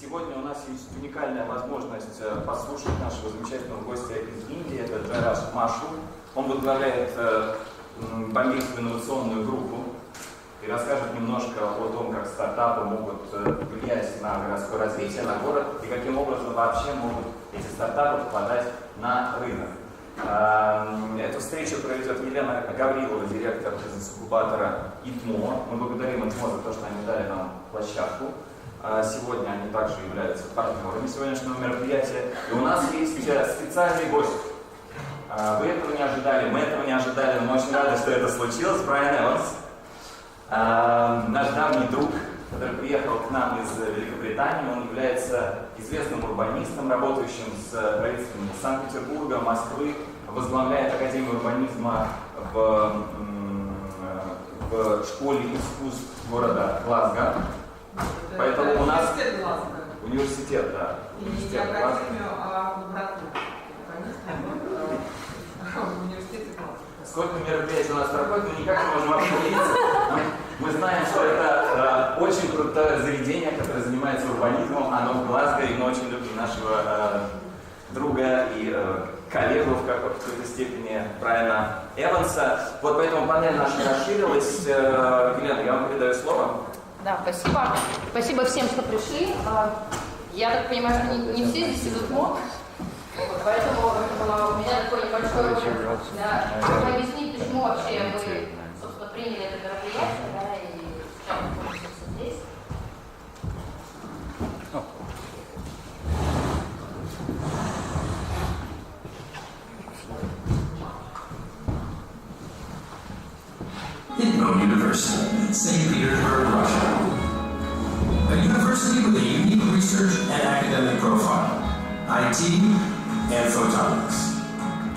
Сегодня у нас есть уникальная возможность послушать нашего замечательного гостя из Индии, это Джайраж Машру. Он возглавляет бомбейскую инновационную группу и расскажет немножко о том, как стартапы могут влиять на городское развитие, на город, и каким образом вообще могут эти стартапы попадать на рынок. Эту встречу проведет Елена Гаврилова, директор бизнес-инкубатора ИТМО. Мы благодарим ИТМО за то, что они дали нам площадку. Сегодня они также являются партнерами сегодняшнего мероприятия. И у нас есть специальный гость. Вы этого не ожидали, мы этого не ожидали, но мы очень рады, что это случилось. Брайан Эванс, наш давний друг, который приехал к нам из Великобритании. Он является известным урбанистом, работающим с правительством Санкт-Петербурга, Москвы, возглавляет Академию урбанизма в школе искусств города Глазго. Поэтому у нас университет, да. Университет, не Академию, а лабораторию. Университет Глазго. Сколько мероприятий у нас проходит, мы никак не можем определиться. Мы знаем, что это очень крутое заведение, которое занимается урбанизмом. Оно в Глазго, и мы очень любим нашего друга и коллегу в какой-то степени Брайана Эванса. Вот поэтому панель наша расширилась. Елена, я вам передаю слово. Да, спасибо. Спасибо всем, что пришли. Я так понимаю, что не все здесь из ИТМО, поэтому у меня такой небольшой опыт, чтобы объяснить, почему вообще мы, собственно, приняли это мероприятие, да, и сейчас мы находимся здесь. University, St. Petersburg, Russia. A university with a unique research and academic profile, IT and photonics.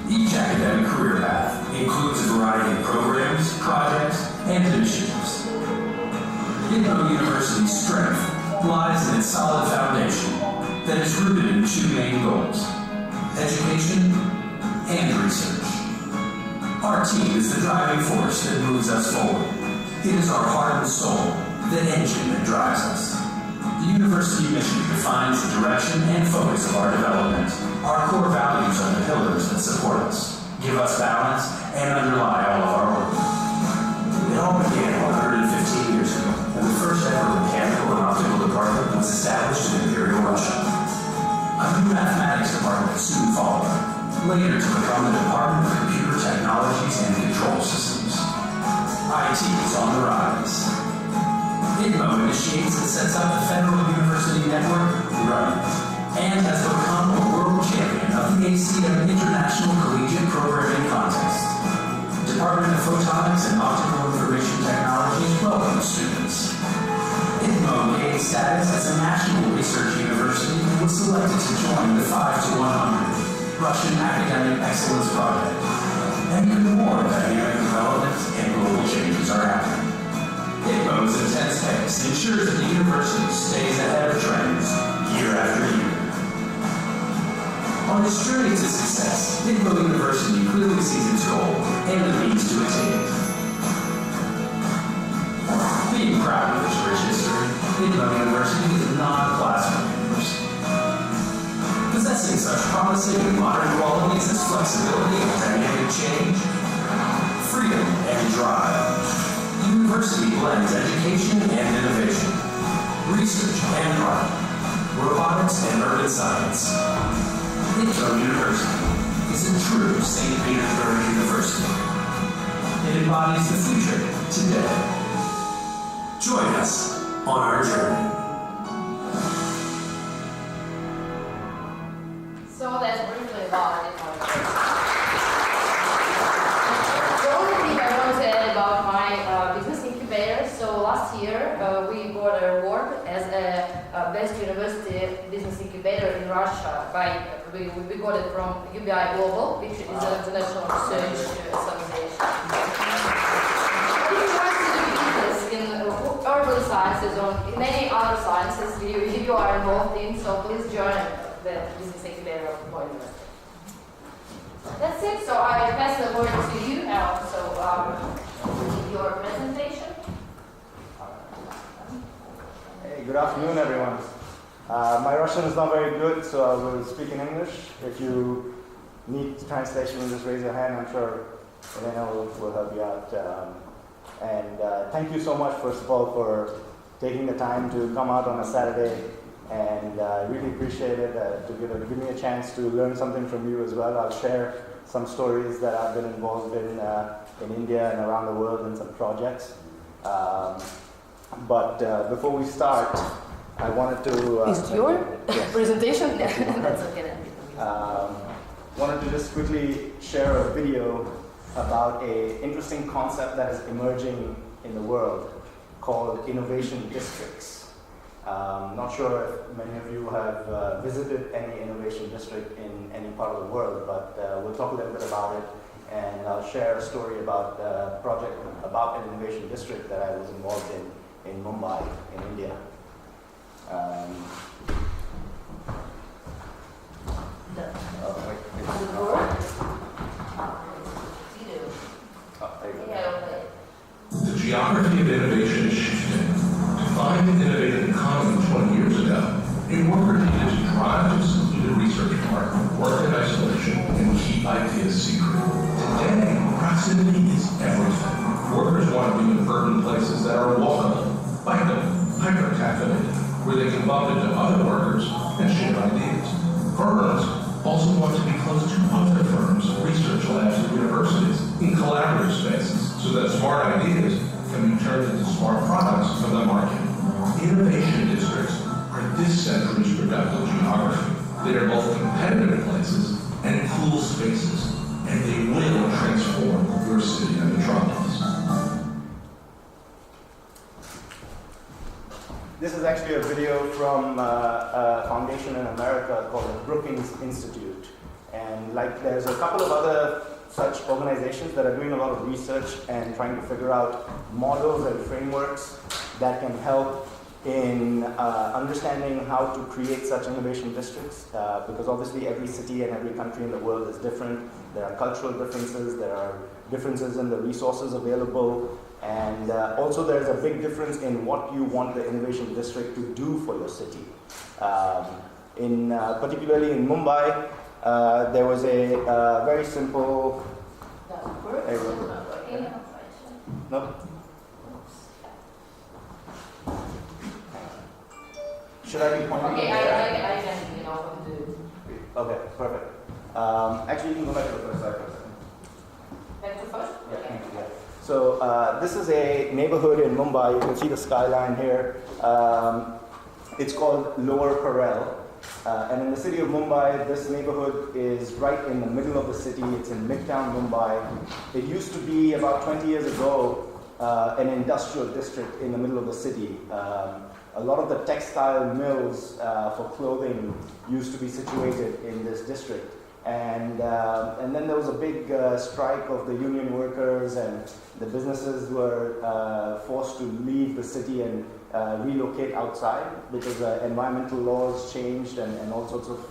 Each academic career path includes a variety of programs, projects, and initiatives. ITMO University's strength lies in its solid foundation that is rooted in two main goals: education and research. Our team is the driving force that moves us forward. It is our heart and soul, the engine that drives us. The university mission defines the direction and focus of our development. Our core values are the pillars that support us, give us balance, and underlie all of our work. It all began 115 years ago, when the first ever mechanical and optical department was established in Imperial Russia. A new mathematics department soon followed, later to become the Department of Computer Technologies and Control Systems. IT is on the rise. ITMO initiates and sets up the Federal University Network, RUN, and has become a world champion of the ACM International Collegiate Programming Contest. Department of Photonics and Optical Information Technology welcomes students. ITMO gained status as a national research university and was selected to join the 5 to 100 Russian Academic Excellence Project. And even more dynamic developments and global changes are happening. ITMO's intense pace ensures that the university stays ahead of trends year after year. On its journey to success, ITMO University clearly sees its goal and the means to attain it. Being proud of its rich history, ITMO University is a non-classroom university. Possessing such promising and modern qualities as flexibility and dynamic change, freedom and drive, the university blends education and innovation, research and art, robotics and urban science. ITMO University is a true St. Petersburg University. It embodies the future today. Join us on our journey. So that's briefly about ITMO University. The only thing I want to add about my business incubator. So last year we got an award as a best university business incubator in Russia. We got it from UBI Global, which is an international research association. If you want to do business in urban sciences or in any other sciences you are involved in, so please join the business incubator of ITMO University. That's it. So I pass the word to you now. So your presentation. Hey, good afternoon, everyone. My Russian is not very good, so I will speak in English. If you need translation, just raise your hand. I'm sure Elena will help you out. Thank you so much, first of all, for taking the time to come out on a Saturday. And I really appreciate it to give me a chance to learn something from you as well. I'll share some stories that I've been involved in India and around the world in some projects. But before we start, I wanted to... Is it your presentation? That's okay then. Wanted to just quickly share a video about an interesting concept that is emerging in the world called innovation districts. Not sure if many of you have visited any innovation district in any part of the world, but we'll talk a little bit about it, and I'll share a story about a project about an innovation district that I was involved in Mumbai, in India. The geography of innovation is shifting. To find an innovative economy 20 years ago, a worker needed to drive to a secluded research park, work in isolation, and keep ideas secret. Today, proximity is everything. Workers want to be in urban places that are walkable, bikeable, hyper-caffeinated, where they can bump into other workers and share ideas. Firms also want to be close to other firms, research labs, and universities in collaborative spaces so that smart ideas can be turned into smart products for the market. Innovation districts are this century's productive geography. They are both competitive places and cool spaces, and they will transform your city and metropolis. This is actually a video from a foundation in America called the Brookings Institute. And there's a couple of other such organizations that are doing a lot of research and trying to figure out models and frameworks that can help in understanding how to create such innovation districts, because obviously every city and every country in the world is different. There are cultural differences, there are differences in the resources available, and also there's a big difference in what you want the innovation district to do for your city. Particularly in Mumbai, there was a very simple... No? Should I be pointing? Okay, I can, do. Okay, perfect. Actually, you can go back to the first slide for a second. Back to first? Yeah, thank you. Yeah. So this is a neighborhood in Mumbai. You can see the skyline here. It's called Lower Parel. And in the city of Mumbai, this neighborhood is right in the middle of the city. It's in Midtown Mumbai. It used to be, about 20 years ago, an industrial district in the middle of the city. A lot of the textile mills for clothing used to be situated in this district. And then there was a big strike of the union workers, and the businesses were forced to leave the city and relocate outside because environmental laws changed and all sorts of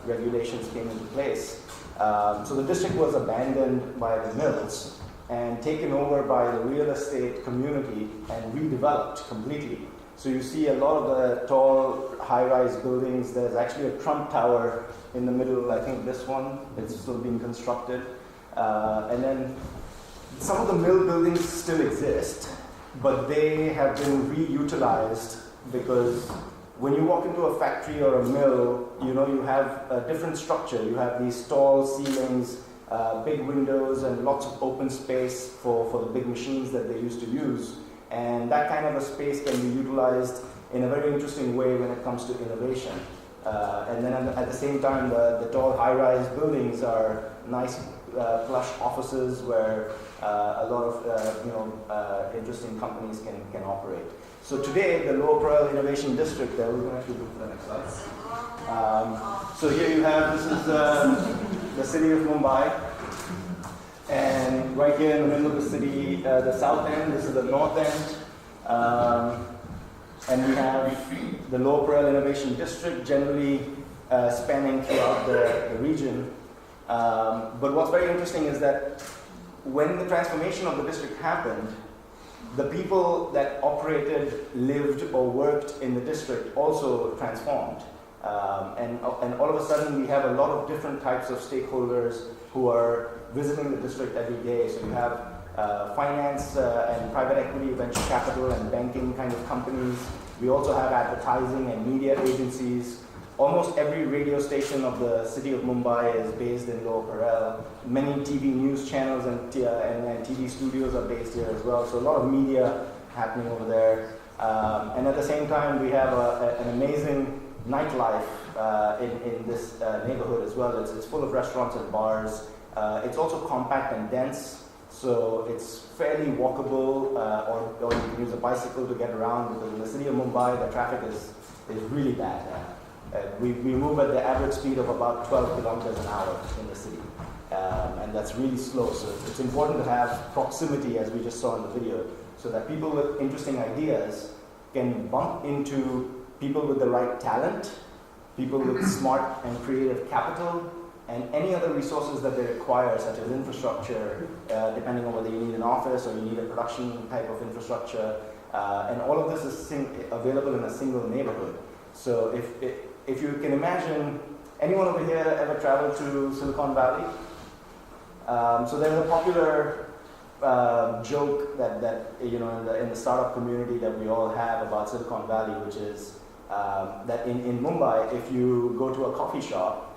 regulations came into place. So the district was abandoned by the mills and taken over by the real estate community and redeveloped completely. So you see a lot of the tall high-rise buildings. There's actually a Trump Tower in the middle. I think this one is still being constructed. And then some of the mill buildings still exist, but they have been reutilized because when you walk into a factory or a mill, you have a different structure. You have these tall ceilings, big windows, and lots of open space for the big machines that they used to use. And that kind of a space can be utilized in a very interesting way when it comes to innovation. And then at the same time, the tall high-rise buildings are nice plush offices where a lot of interesting companies can operate. So today, the Lower Parel Innovation District, we're going to actually go to the next slide. So here you have, this is the city of Mumbai. And right here in the middle of the city, the south end, this is the north end. And we have the Lower Parel Innovation District generally spanning throughout the region. But what's very interesting is that when the transformation of the district happened, the people that operated, lived, or worked in the district also transformed. And all of a sudden, we have a lot of different types of stakeholders who are visiting the district every day. So you have finance and private equity, venture capital, and banking kind of companies. We also have advertising and media agencies. Almost every radio station of the city of Mumbai is based in Lower Parel. Many TV news channels and TV studios are based here as well. So a lot of media happening over there. And at the same time, we have an amazing nightlife in this neighborhood as well. It's full of restaurants and bars. It's also compact and dense. So it's fairly walkable, or you can use a bicycle to get around, because in the city of Mumbai, the traffic is really bad. We move at the average speed of about 12 kilometers an hour in the city, and that's really slow. So it's important to have proximity, as we just saw in the video, so that people with interesting ideas can bump into people with the right talent, people with smart and creative capital, and any other resources that they require, such as infrastructure, depending on whether you need an office or you need a production type of infrastructure. And all of this is available in a single neighborhood. So if you can imagine, anyone over here ever traveled to Silicon Valley? So there's a popular joke that in the startup community that we all have about Silicon Valley, which is that in Mumbai, if you go to a coffee shop,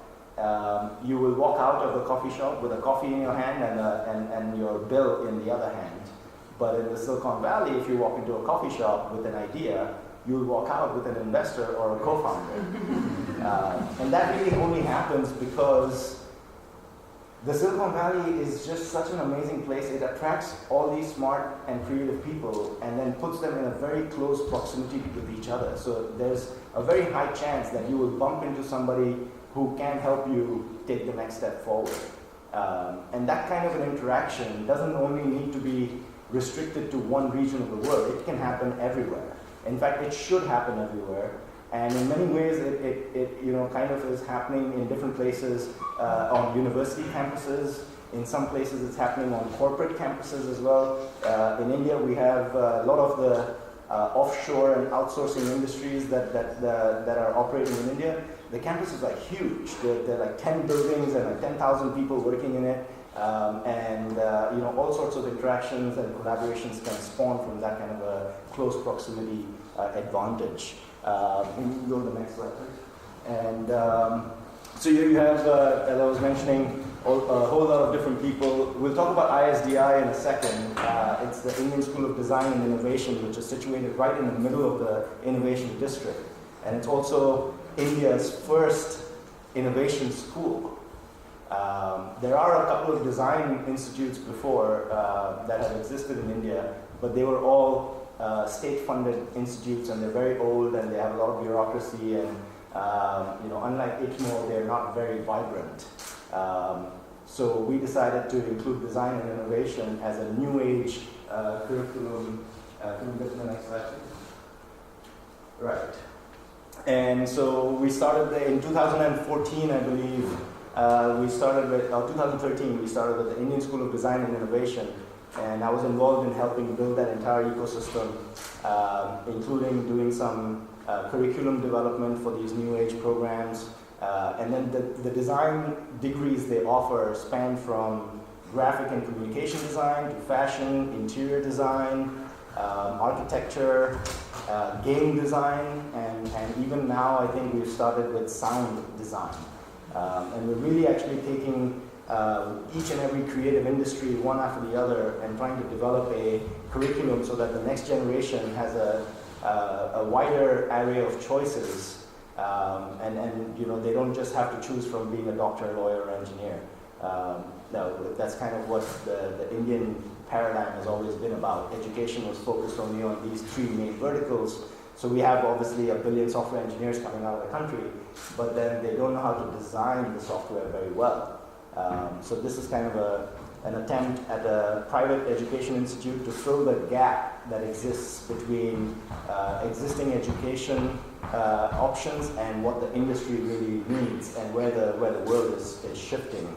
you will walk out of the coffee shop with a coffee in your hand and your bill in the other hand. But in the Silicon Valley, if you walk into a coffee shop with an idea, you'll walk out with an investor or a co-founder. And that really only happens because the Silicon Valley is just such an amazing place. It attracts all these smart and creative people and then puts them in a very close proximity with each other. So there's a very high chance that you will bump into somebody who can help you take the next step forward. And that kind of an interaction doesn't only need to be restricted to one region of the world. It can happen everywhere. In fact, it should happen everywhere. And in many ways, it kind of is happening in different places on university campuses. In some places, it's happening on corporate campuses as well. In India, we have a lot of the offshore and outsourcing industries that are operating in India. The campuses are huge. They're like 10 buildings and like 10,000 people working in it. All sorts of interactions and collaborations can spawn from that kind of a close proximity advantage. Can you go to the next slide, please? And so here you have, as I was mentioning, a whole lot of different people. We'll talk about ISDI in a second. It's the Indian School of Design and Innovation, which is situated right in the middle of the innovation district. And it's also India's first innovation school. There are a couple of design institutes before that have existed in India, but they were all state-funded institutes, and they're very old, and they have a lot of bureaucracy, and unlike ITMO, they're not very vibrant. So we decided to include design and innovation as a new age curriculum. Can we go to the next slide, please? Right. And so we started in 2014, I believe. We started with 2013. We started with the Indian School of Design and Innovation. And I was involved in helping build that entire ecosystem, including doing some curriculum development for these new age programs. And then the design degrees they offer span from graphic and communication design to fashion, interior design, architecture, game design, and even now I think we've started with sound design. And we're really actually taking each and every creative industry one after the other and trying to develop a curriculum so that the next generation has a wider array of choices, and they don't just have to choose from being a doctor, lawyer, or engineer. No, that's kind of what the Indian paradigm has always been about. Education was focused only on these three main verticals. So we have obviously 1 billion software engineers coming out of the country, but then they don't know how to design the software very well. So this is kind of an attempt at a private education institute to fill the gap that exists between existing education options and what the industry really needs and where the world is shifting.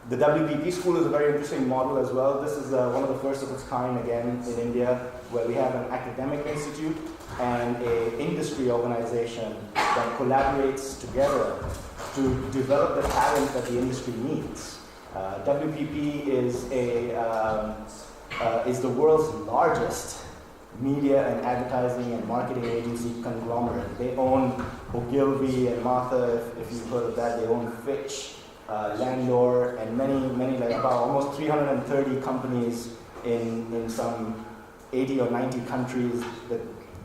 The WPP school is a very interesting model as well. This is one of the first of its kind again in India, where we have an academic institute and an industry organization that collaborates together to develop the talent that the industry needs. WPP is the world's largest media and advertising and marketing agency conglomerate. They own Ogilvy and Martha, if you've heard of that. They own Fitch, Landor, and many, like about almost 330 companies in some 80 or 90 countries.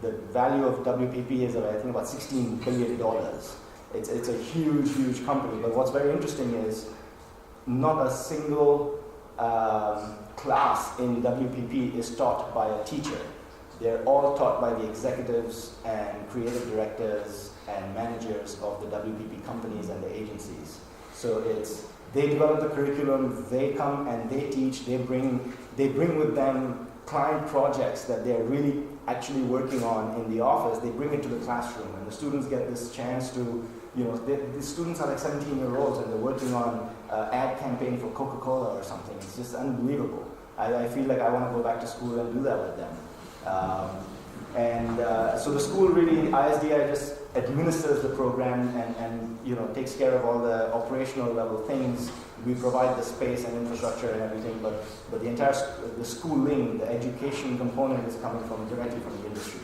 The value of WPP is, I think, about $16 billion. It's a huge company. But what's very interesting is not a single class in WPP is taught by a teacher. They're all taught by the executives and creative directors and managers of the WPP companies and the agencies. So they develop the curriculum, they come and they teach, they bring with them client projects that they're really actually working on in the office. They bring it to the classroom, and the students get this chance to, the students are like 17-year-olds and they're working on ad campaign for Coca-Cola or something. It's just unbelievable. I feel like I want to go back to school and do that with them. So the school really, ISDI just administers the program and takes care of all the operational level things. We provide the space and infrastructure and everything, but the schooling, the education component is coming directly from the industry.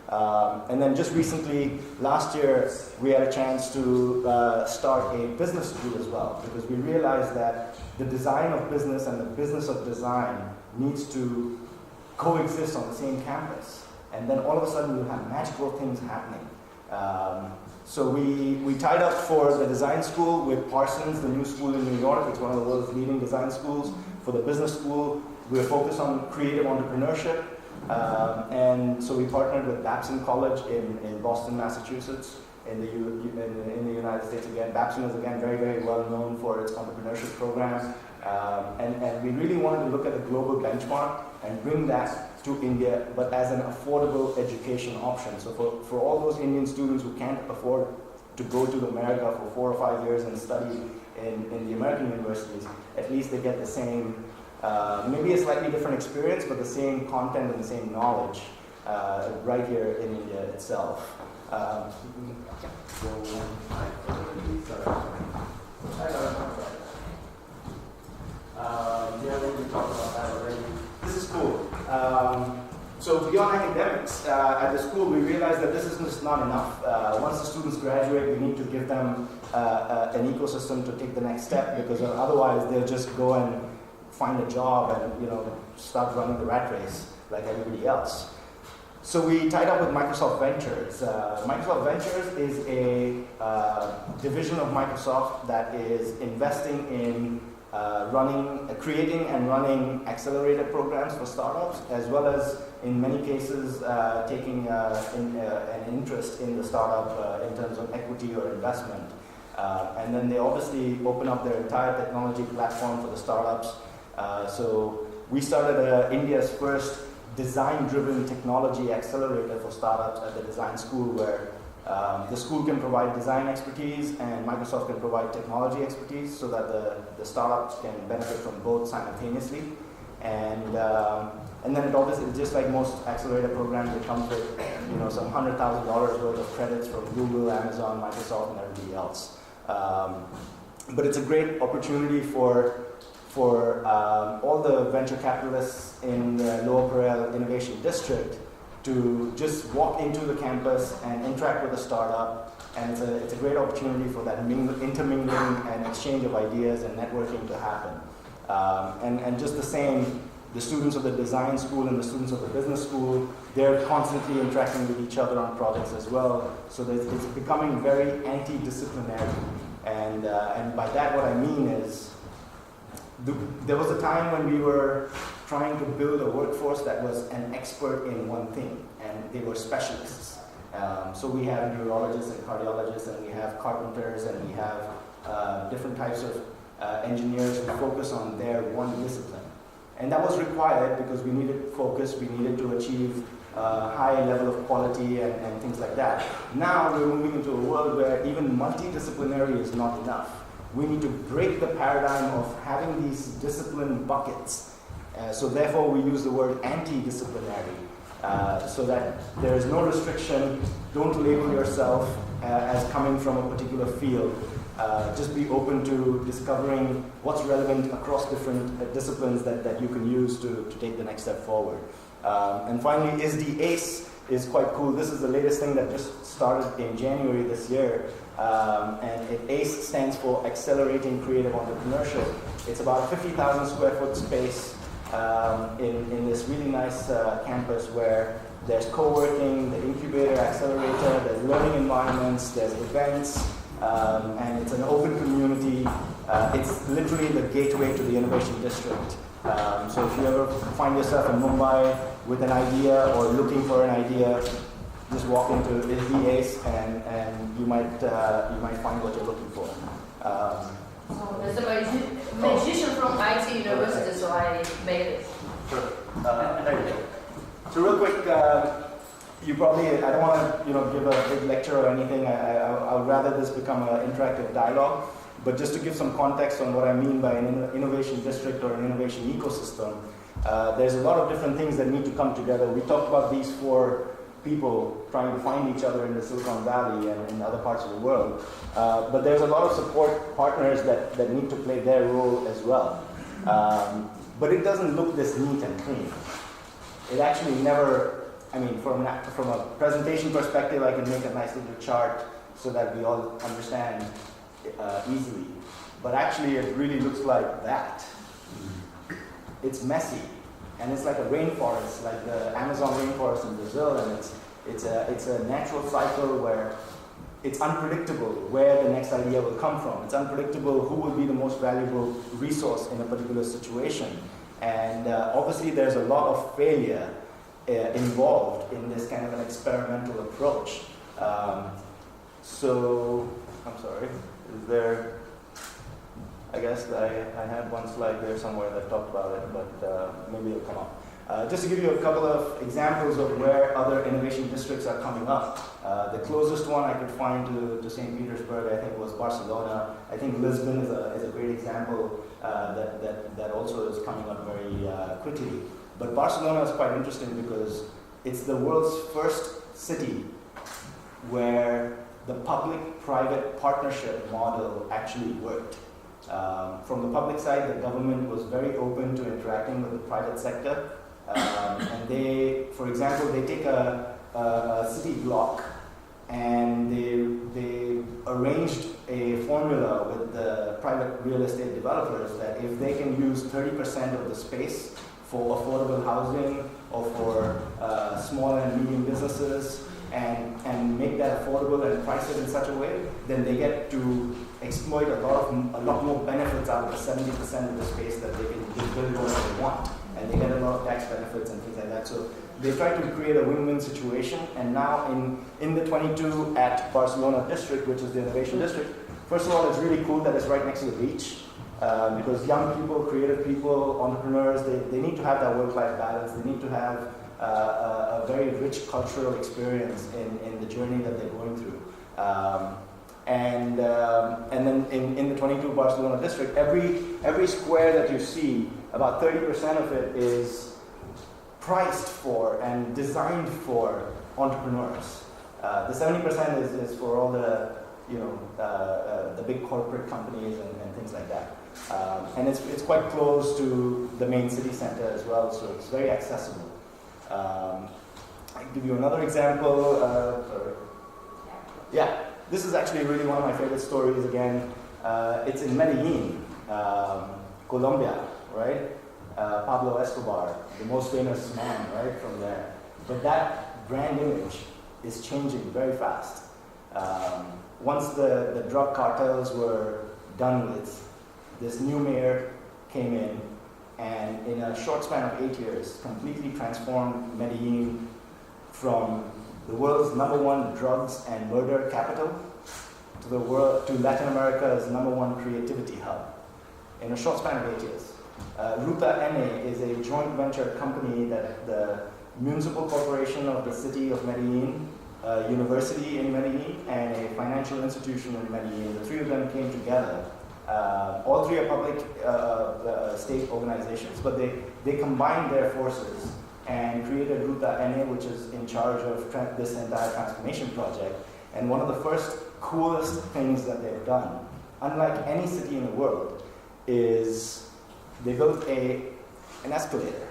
And then just recently, last year, we had a chance to start a business school as well, because we realized that the design of business and the business of design needs to coexist on the same campus. And then all of a sudden, we'll have magical things happening. So we tied up for the design school with Parsons, the new school in New York. It's one of the world's leading design schools. For the business school, we're focused on creative entrepreneurship. And so we partnered with Babson College in Boston, Massachusetts, in the United States again. Babson is again very well known for its entrepreneurship program. And we really wanted to look at the global benchmark and bring that to India, but as an affordable education option. So for all those Indian students who can't afford to go to America for 4 or 5 years and study in the American universities, at least they get the same, maybe a slightly different experience, but the same content and the same knowledge right here in India itself. We talked about that already. This is cool. So beyond academics, at the school we realized that this is just not enough. Once the students graduate, we need to give them an ecosystem to take the next step, because otherwise they'll just go and find a job and start running the rat race like everybody else. So we tied up with Microsoft Ventures. Microsoft Ventures is a division of Microsoft that is investing in creating and running accelerator programs for startups, as well as in many cases taking an interest in the startup in terms of equity or investment. And then they obviously open up their entire technology platform for the startups. So we started India's first design-driven technology accelerator for startups at the design school, where the school can provide design expertise and Microsoft can provide technology expertise, so that the startups can benefit from both simultaneously. And then it obviously, just like most accelerator programs, it comes with some $100,000 worth of credits from Google, Amazon, Microsoft, and everybody else. But it's a great opportunity for all the venture capitalists in the Lower Parel Innovation District to just walk into the campus and interact with a startup, and it's a great opportunity for that intermingling and exchange of ideas and networking to happen. And just the same, the students of the design school and the students of the business school, they're constantly interacting with each other on projects as well. So it's becoming very anti-disciplinary. And by that, what I mean is, there was a time when we were trying to build a workforce that was an expert in one thing, and they were specialists. So we have neurologists and cardiologists, and we have carpenters, and we have different types of engineers who focus on their one discipline. And that was required because we needed focus, we needed to achieve high level of quality and things like that. Now we're moving into a world where even multidisciplinary is not enough. we need to break the paradigm of having these discipline buckets. So therefore we use the word anti-disciplinary, so that there is no restriction. Don't label yourself as coming from a particular field. Just be open to discovering what's relevant across different disciplines that you can use to take the next step forward. And finally, ISD ACE is quite cool. This is the latest thing that just started in January this year. And ACE stands for Accelerating Creative Entrepreneurship. It's about a 50,000 square foot space in this really nice campus where there's co-working, the incubator, accelerator, there's learning environments, there's events, and it's an open community. It's literally the gateway to the innovation district. So if you ever find yourself in Mumbai with an idea or looking for an idea, just walk into ISD ACE and you might find what you're looking for. So there's a magician from IT University, so I made it. Sure. So real quick, you probably, I don't want to give a big lecture or anything. I would rather this become an interactive dialogue. But just to give some context on what I mean by an innovation district or an innovation ecosystem, there's a lot of different things that need to come together. We talked about these 4 people trying to find each other in the Silicon Valley and in other parts of the world. But there's a lot of support partners that need to play their role as well. But it doesn't look this neat and clean. It actually never, from a presentation perspective, I can make a nice little chart so that we all understand easily. But actually it really looks like that. It's messy. And it's like a rainforest, like the Amazon rainforest in Brazil, and it's a natural cycle where it's unpredictable where the next idea will come from. It's unpredictable who will be the most valuable resource in a particular situation. And obviously there's a lot of failure involved in this kind of an experimental approach. So, I'm sorry, is there, I guess I had one slide there somewhere that talked about it, but maybe it'll come up. Just to give you a couple of examples of where other innovation districts are coming up. The closest one I could find to St. Petersburg, I think, was Barcelona. I think Lisbon is a great example that also is coming up very quickly. But Barcelona is quite interesting because it's the world's first city where the public-private partnership model actually worked. From the public side, the government was very open to interacting with the private sector. And they, for example, they take a city block and they arranged a formula with the private real estate developers that if they can use 30% of the space for affordable housing or for small and medium businesses and make that affordable and price it in such a way, then they get to exploit a lot more benefits out of the 70% of the space that they can build whatever they want. And they get a lot of tax benefits and things like that. So they try to create a win-win situation. And now in the 22 at Barcelona district, which is the innovation district, first of all, it's really cool that it's right next to the beach. Because young people, creative people, entrepreneurs, they need to have that work-life balance. They need to have a very rich cultural experience in the journey that they're going through. And then in the 22 Barcelona district, every square that you see, about 30% of it is priced for and designed for entrepreneurs. The 70% is for all the big corporate companies and things like that. And it's quite close to the main city center as well, so it's very accessible. I'll give you another example. Yeah, this is actually really one of my favorite stories again. It's in Medellin, Colombia, right? Pablo Escobar, the most famous man, right, from there. But that brand image is changing very fast. Once the drug cartels were done with, this new mayor came in and in a short span of 8 years completely transformed Medellin from the world's #1 drugs and murder capital to Latin America's #1 creativity hub in a short span of 8 years. Ruta N is a joint venture company that the municipal corporation of the city of Medellin, university in Medellin, and a financial institution in Medellin, the three of them came together All three are public state organizations, but they combined their forces and created Ruta NA, which is in charge of this entire transformation project. And one of the first coolest things that they've done, unlike any city in the world, is they built an escalator.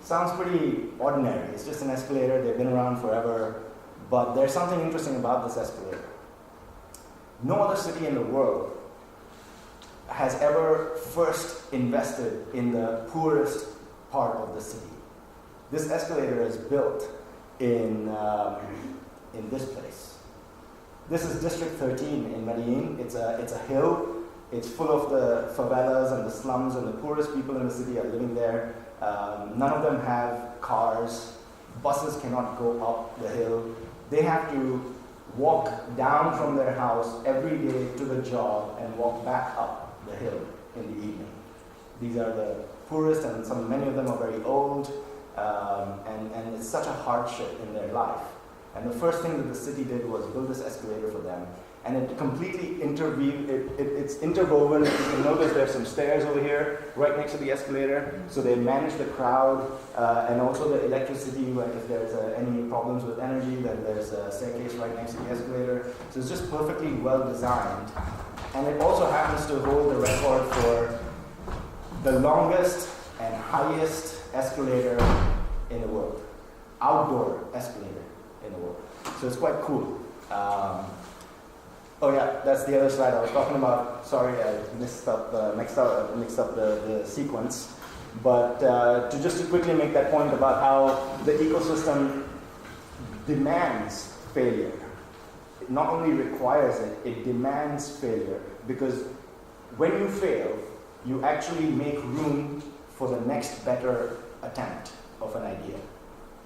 Sounds pretty ordinary. It's just an escalator. They've been around forever. But there's something interesting about this escalator. No other city in the world has ever first invested in the poorest part of the city. This escalator is built in this place. This is District 13 in Medellin. It's a hill. It's full of the favelas and the slums, and the poorest people in the city are living there. None of them have cars. Buses cannot go up the hill. They have to walk down from their house every day to the job and walk back up the hill in the evening. These are the poorest, and many of them are very old, and it's such a hardship in their life. And the first thing that the city did was build this escalator for them, and it completely it's interwoven. You can notice there's some stairs over here right next to the escalator, so they manage the crowd and also the electricity. Like if there's any problems with energy, then there's a staircase right next to the escalator. So it's just perfectly well designed, and it also happens to hold the record for the longest and highest escalator in the world, outdoor escalator in the world. So it's quite cool. Oh yeah, that's the other slide I was talking about. Sorry, I mixed up the sequence. But to quickly make that point about how the ecosystem demands failure. It not only requires it, it demands failure, because when you fail, you actually make room for the next better attempt of an idea.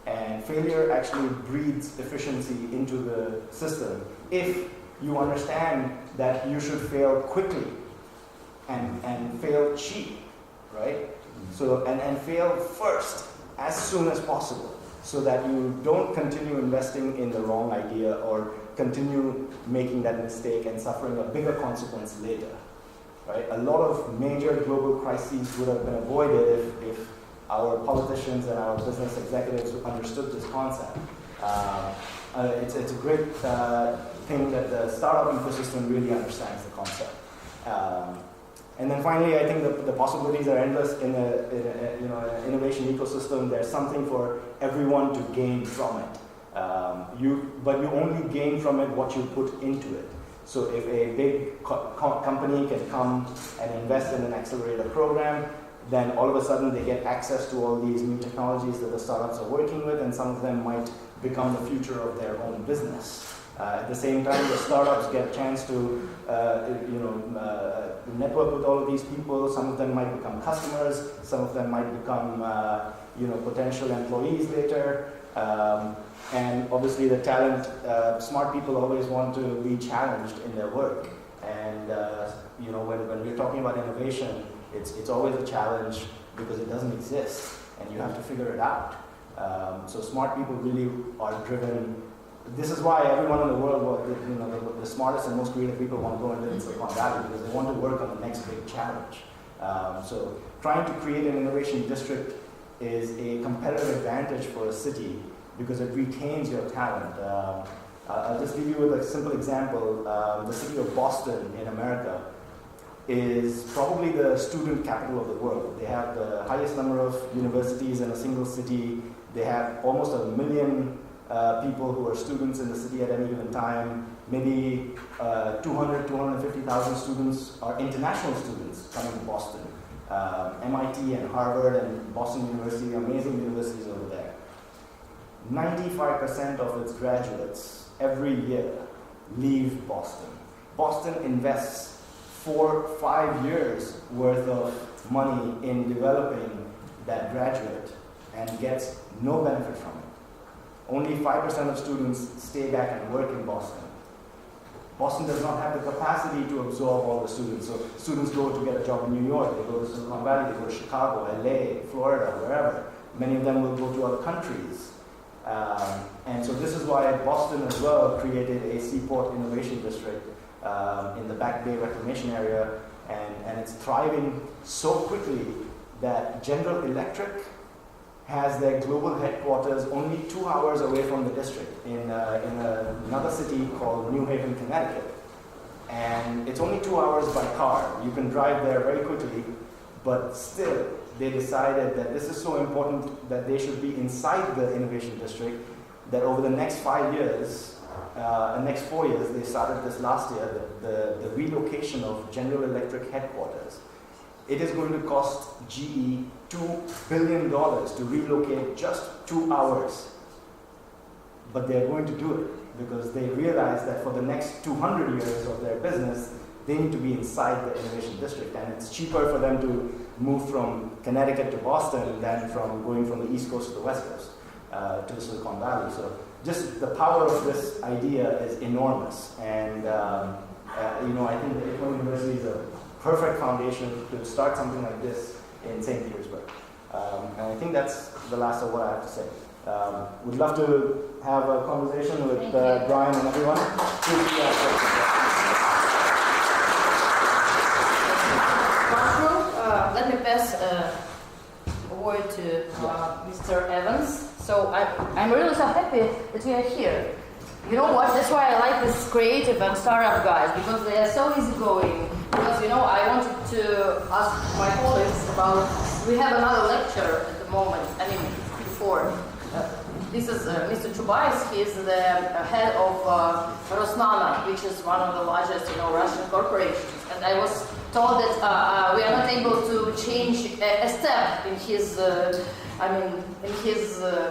And failure actually breeds efficiency into the system if you understand that you should fail quickly and fail cheap, right? So, and fail first as soon as possible, so that you don't continue investing in the wrong idea or continue making that mistake and suffering a bigger consequence later, right? A lot of major global crises would have been avoided if our politicians and our business executives understood this concept. It's a great thing that the startup ecosystem really understands the concept. And then finally, I think the possibilities are endless in an innovation ecosystem. There's something for everyone to gain from it. But you only gain from it what you put into it. So if a big company can come and invest in an accelerator program, then all of a sudden they get access to all these new technologies that the startups are working with, and some of them might become the future of their own business. At the same time, the startups get a chance to network with all of these people. Some of them might become customers. Some of them might become potential employees later. And obviously the talent, smart people always want to be challenged in their work. And when we're talking about innovation, it's always a challenge because it doesn't exist and you have to figure it out. So smart people really are driven. This is why everyone in the world, the smartest and most creative people want to go and live in Silicon Valley, because they want to work on the next big challenge. So trying to create an innovation district is a competitive advantage for a city because it retains your talent. I'll just give you with a simple example. The city of Boston in America is probably the student capital of the world. They have the highest number of universities in a single city. They have almost 1 million people who are students in the city at any given time. Maybe 250,000 students are international students coming to Boston. MIT and Harvard and Boston University, amazing universities over there. 95% of its graduates every year leave Boston. Boston invests 4-5 years worth of money in developing that graduate and gets no benefit from it. Only 5% of students stay back and work in Boston. Boston does not have the capacity to absorb all the students. So students go to get a job in New York, they go to Silicon Valley, they go to Chicago, LA, Florida, wherever. Many of them will go to other countries. And so this is why Boston as well created a Seaport Innovation District, in the Back Bay Reclamation area, and it's thriving so quickly that General Electric has their global headquarters only 2 hours away from the district in another city called New Haven, Connecticut. And it's only 2 hours by car. You can drive there very quickly, but still, they decided that this is so important that they should be inside the innovation district, that over the next 5 years, next 4 years, they started this last year, the relocation of General Electric headquarters. It is going to cost GE $2 billion to relocate just 2 hours. But they're going to do it because they realize that for the next 200 years of their business, they need to be inside the innovation district. And it's cheaper for them to move from Connecticut to Boston than from going from the East Coast to the West Coast, to the Silicon Valley. So just the power of this idea is enormous. And I think the ICMO University is a perfect foundation to start something like this in St. Petersburg. And I think that's the last of what I have to say. Would love to have a conversation with Brian and everyone. Let me pass a word to Mr. Evans. So I'm really so happy that you are here. You know what? That's why I like this creative and startup guys, because they are so easygoing. Because I wanted to ask my colleagues about. We have another lecture at the moment. Before. This is Mr. Chubais. He is the head of Rosnano, which is one of the largest, Russian corporations. And I was told that we are not able to change a step in his,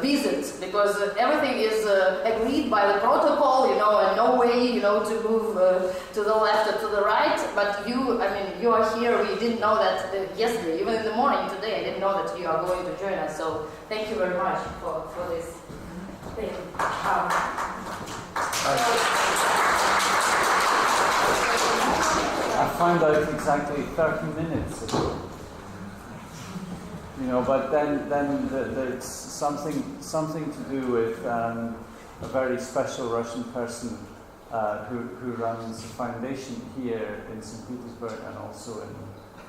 visit, because everything is agreed by the protocol, and no way, to move to the left or to the right. But you are here. We didn't know that yesterday, even in the morning today. I didn't know that you are going to join us. So thank you very much for this thing. I found out exactly 30 minutes ago. But then there's something to do with a very special Russian person who runs a foundation here in St. Petersburg and also in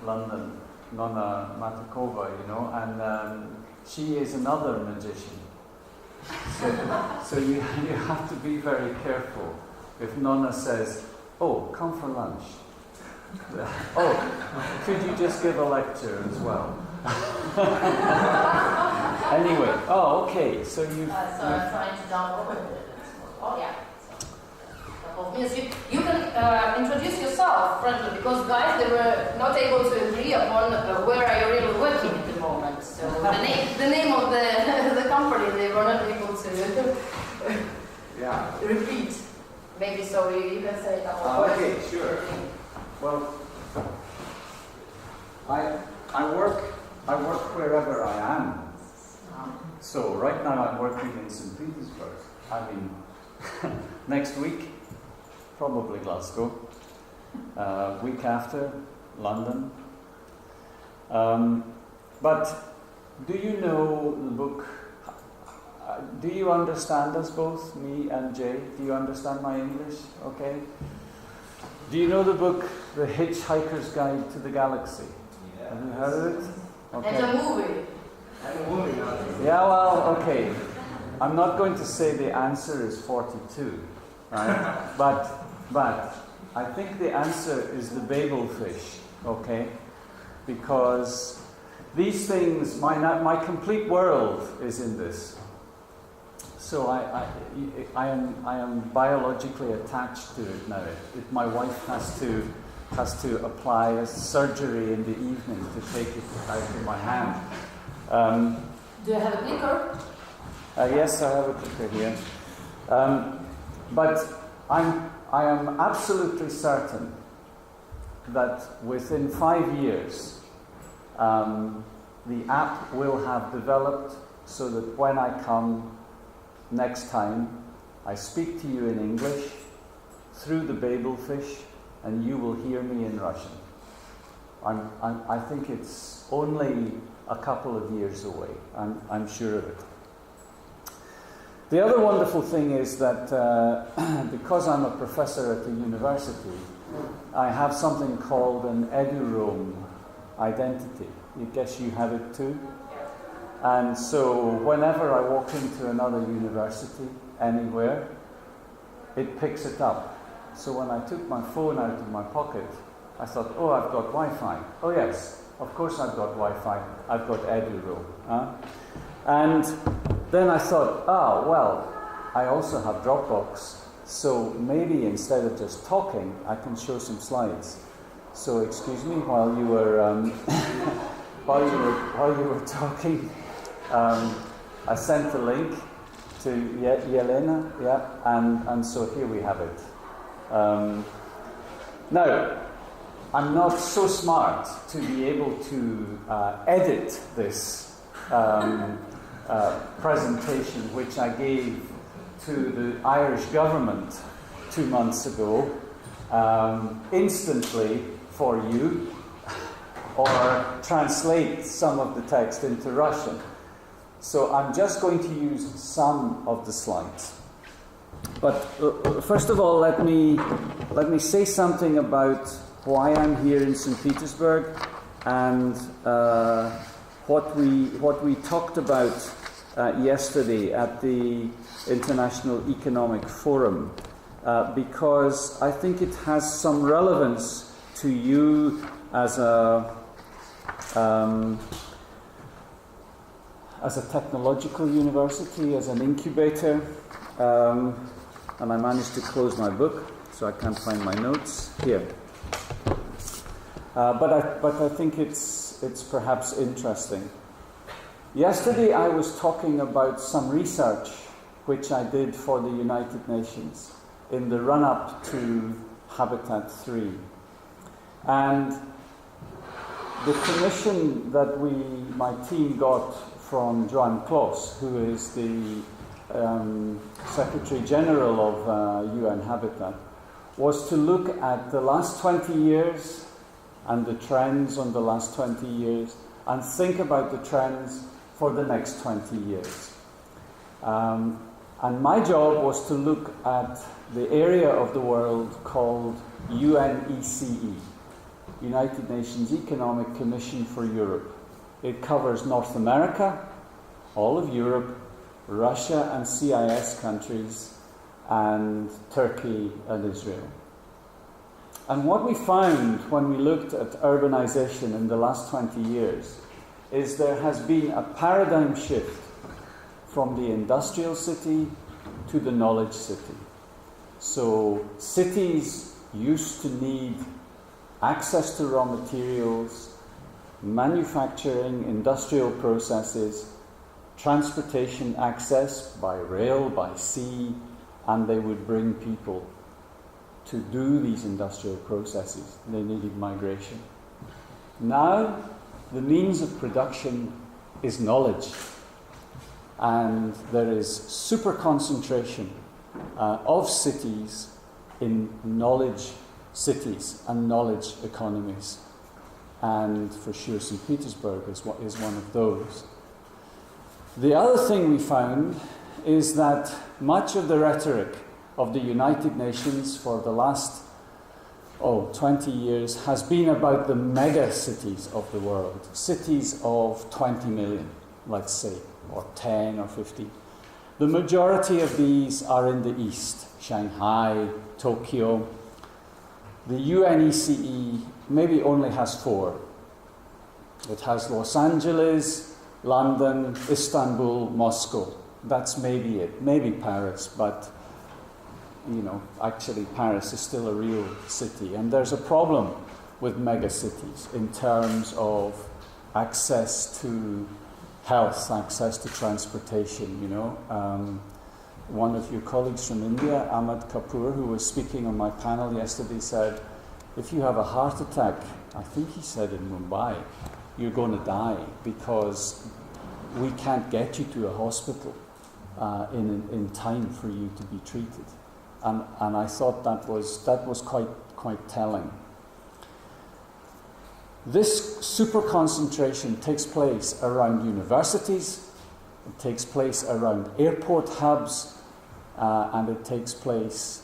London, Nona Matakova, and she is another magician. So you have to be very careful if Nona says, "Oh, come for lunch." "Oh, could you just give a lecture as well?" Anyway, okay, so you... So I'm trying to download it. Oh, yeah. You can introduce yourself, friendly, because guys, they were not able to agree upon where are you really working at the moment. So the name of the company, they were not able to repeat. Maybe so you can say that one. Okay, sure. Well, I work wherever I am. So right now I'm working in St. Petersburg. Next week, probably Glasgow. Week after, London. But do you know the book? Do you understand us both, me and Jay? Do you understand my English? Okay. Do you know the book, The Hitchhiker's Guide to the Galaxy? Yeah. Have you heard of it? Okay. And a movie. Yeah, well, okay. I'm not going to say the answer is 42, right? but I think the answer is the Babel fish, okay? Because these things, my complete world is in this. So I am biologically attached to it now. My wife has to apply a surgery in the evening to take it out of my hand. Do you have a clicker? Yes, I have a clicker here. But I am absolutely certain that within 5 years, the app will have developed so that when I come next time, I speak to you in English through the Babel fish, and you will hear me in Russian. I think it's only a couple of years away. I'm sure of it. The other wonderful thing is that because I'm a professor at the university, I have something called an EduRoam identity. I guess you have it too? And so whenever I walk into another university, anywhere, it picks it up. So when I took my phone out of my pocket, I thought, oh, I've got Wi-Fi. Oh yes, of course I've got Wi-Fi. I've got EduRoam. And then I thought, well, I also have Dropbox. So maybe instead of just talking, I can show some slides. So excuse me, while you were while you were talking, I sent a link to Yelena, and so here we have it. Now, I'm not so smart to be able to edit this presentation, which I gave to the Irish government 2 months ago, instantly for you, or translate some of the text into Russian. So I'm just going to use some of the slides. But first of all, let me say something about why I'm here in St. Petersburg and what we talked about yesterday at the International Economic Forum, because I think it has some relevance to you as a technological university, as an incubator. And I managed to close my book, so I can't find my notes here. But I think it's perhaps interesting. Yesterday I was talking about some research which I did for the United Nations in the run-up to Habitat 3. And the commission that my team got from Joan Kloss, who is the Secretary General of UN Habitat, was to look at the last 20 years and the trends on the last 20 years and think about the trends for the next 20 years. And my job was to look at the area of the world called UNECE, United Nations Economic Commission for Europe. It covers North America, all of Europe, Russia and CIS countries, and Turkey and Israel. And what we found when we looked at urbanization in the last 20 years is there has been a paradigm shift from the industrial city to the knowledge city. So cities used to need access to raw materials, manufacturing, industrial processes, transportation access by rail, by sea, and they would bring people to do these industrial processes. They needed migration. Now, the means of production is knowledge, and there is super concentration of cities in knowledge cities and knowledge economies. And for sure St. Petersburg is one of those. The other thing we found is that much of the rhetoric of the United Nations for the last 20 years has been about the mega cities of the world, cities of 20 million, let's say, or 10 or 15. The majority of these are in the east, Shanghai, Tokyo. The UNECE maybe only has 4. It has Los Angeles, London, Istanbul, Moscow. That's maybe it. Maybe Paris, but actually Paris is still a real city. And there's a problem with megacities in terms of access to health, access to transportation, One of your colleagues from India, Ahmed Kapoor, who was speaking on my panel yesterday, said, if you have a heart attack, I think he said in Mumbai, you're going to die because we can't get you to a hospital in time for you to be treated. And I thought that was quite telling. This super concentration takes place around universities, It takes place around airport hubs, and it takes place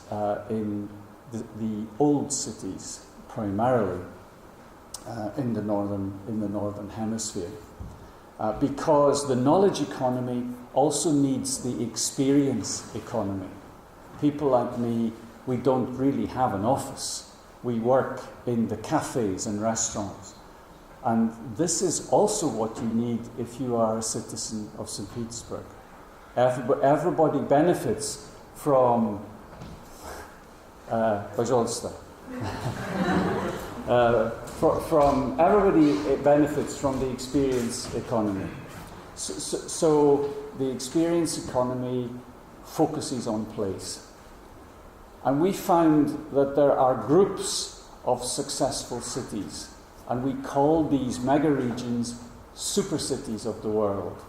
in the old cities, primarily in the northern hemisphere. Because the knowledge economy also needs the experience economy. People like me, we don't really have an office. We work in the cafes and restaurants. And this is also what you need if you are a citizen of St. Petersburg. Everybody benefits from everybody benefits from the experience economy. So the experience economy focuses on place. And we found that there are groups of successful cities, and we call these mega regions super cities of the world.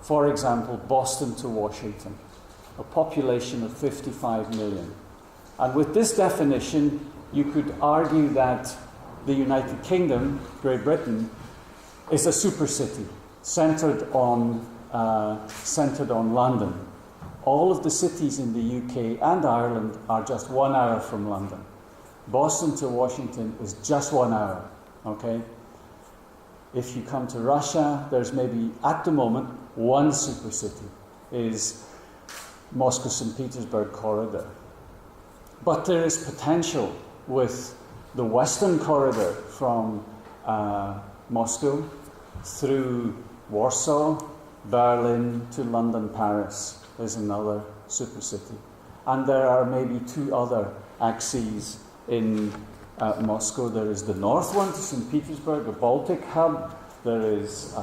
For example, Boston to Washington, a population of 55 million. And with this definition, you could argue that the United Kingdom, Great Britain, is a super city centred on London. All of the cities in the UK and Ireland are just 1 hour from London. Boston to Washington is just 1 hour, okay? If you come to Russia, there's maybe, at the moment, one super city, is Moscow-St. Petersburg corridor. But there is potential with the Western corridor from Moscow through Warsaw, Berlin to London, Paris is another super city. And there are maybe two other axes in Moscow. There is the north one to St. Petersburg, a Baltic hub. There is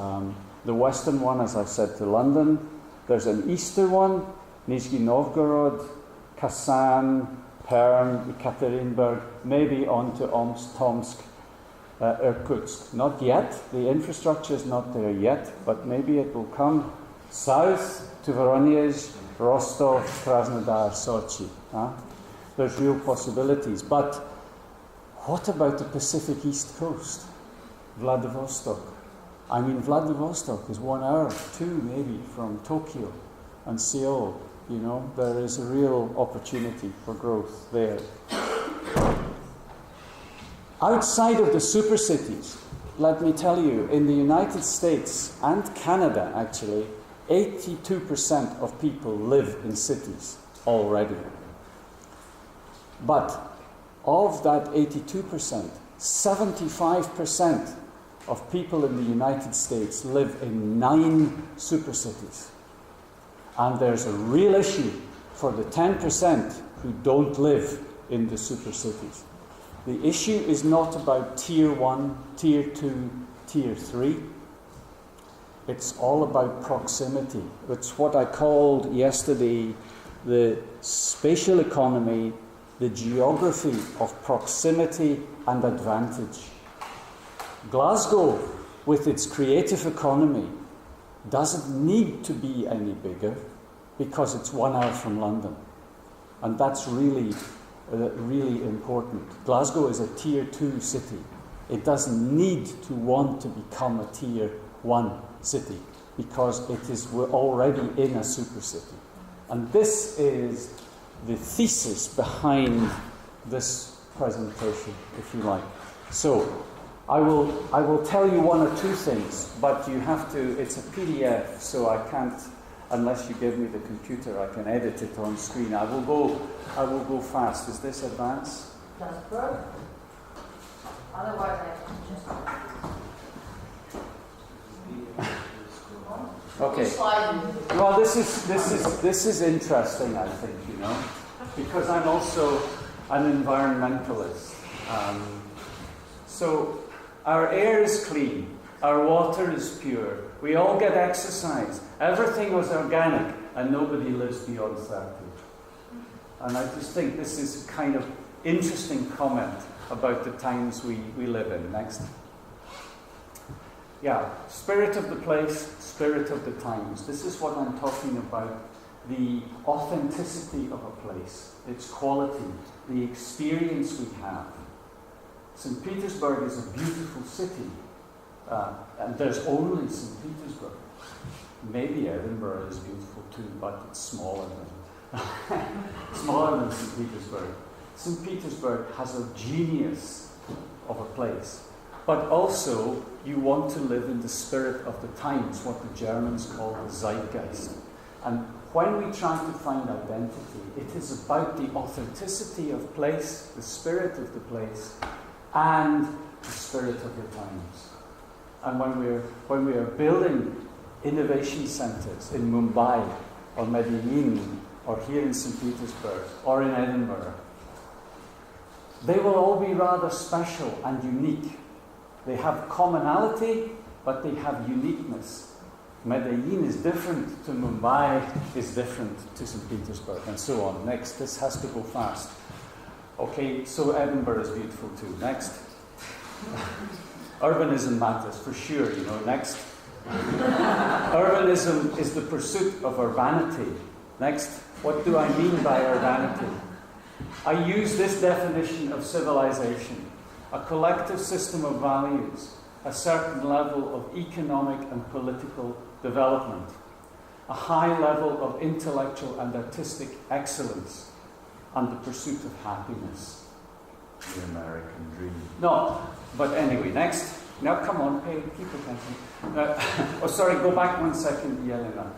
the western one, as I've said, to London. There's an eastern one, Nizhny Novgorod, Kazan, Perm, Ekaterinburg, maybe on to Omsk, Tomsk, Irkutsk. Not yet. The infrastructure is not there yet, but maybe it will come. South to Voronezh, Rostov, Krasnodar, Sochi. There's real possibilities. But what about the Pacific East Coast? Vladivostok. I mean, Vladivostok is 1 hour, two maybe, from Tokyo and Seoul. You know, there is a real opportunity for growth there. Outside of the super cities, let me tell you, in the United States and Canada, actually, 82% of people live in cities already. But of that 82%, 75% of people in the United States live in 9 super cities. And there's a real issue for the 10% who don't live in the super cities. The issue is not about Tier 1, Tier 2, Tier 3. It's all about proximity. It's what I called yesterday the spatial economy, the geography of proximity and advantage. Glasgow, with its creative economy, doesn't need to be any bigger because it's 1 hour from London. And that's really important. Glasgow is a Tier 2 city. It doesn't need to want to become a Tier 1 city because we're already in a super city. And this is the thesis behind this presentation, if you like. So, I will tell you one or two things, but you have to, it's a PDF, so I can't, unless you give me the computer, I can edit it on screen. I will go fast. Is this advanced? Does work. Otherwise I can just... Okay. Well, this is interesting, I think, you know, because I'm also an environmentalist. So our air is clean, our water is pure, we all get exercise, everything was organic, and nobody lives beyond 30. And I just think this is a kind of interesting comment about the times we live in. Next. Yeah, spirit of the place, spirit of the times. This is what I'm talking about. The authenticity of a place, its quality, the experience we have. St. Petersburg is a beautiful city, and there's only St. Petersburg. maybe Edinburgh is beautiful too, but it's smaller than St. Petersburg. St. Petersburg has a genius of a place, but also you want to live in the spirit of the times, what the Germans call the zeitgeist. And when we try to find identity, it is about the authenticity of place, the spirit of the place, and the spirit of the times. And when we are building innovation centres in Mumbai or Medellin or here in St. Petersburg or in Edinburgh, they will all be rather special and unique. They have commonality, but they have uniqueness. Medellin is different to Mumbai, is different to St. Petersburg, and so on. Next, this has to go fast. Okay, so Edinburgh is beautiful too. Next. Urbanism matters, for sure, you know. Next. Urbanism is the pursuit of urbanity. Next. What do I mean by urbanity? I use this definition of civilization: a collective system of values, a certain level of economic and political development, a high level of intellectual and artistic excellence, and the pursuit of happiness. The American dream. No, but anyway, next. Now come on, hey, keep attention. Go back 1 second, Yelena.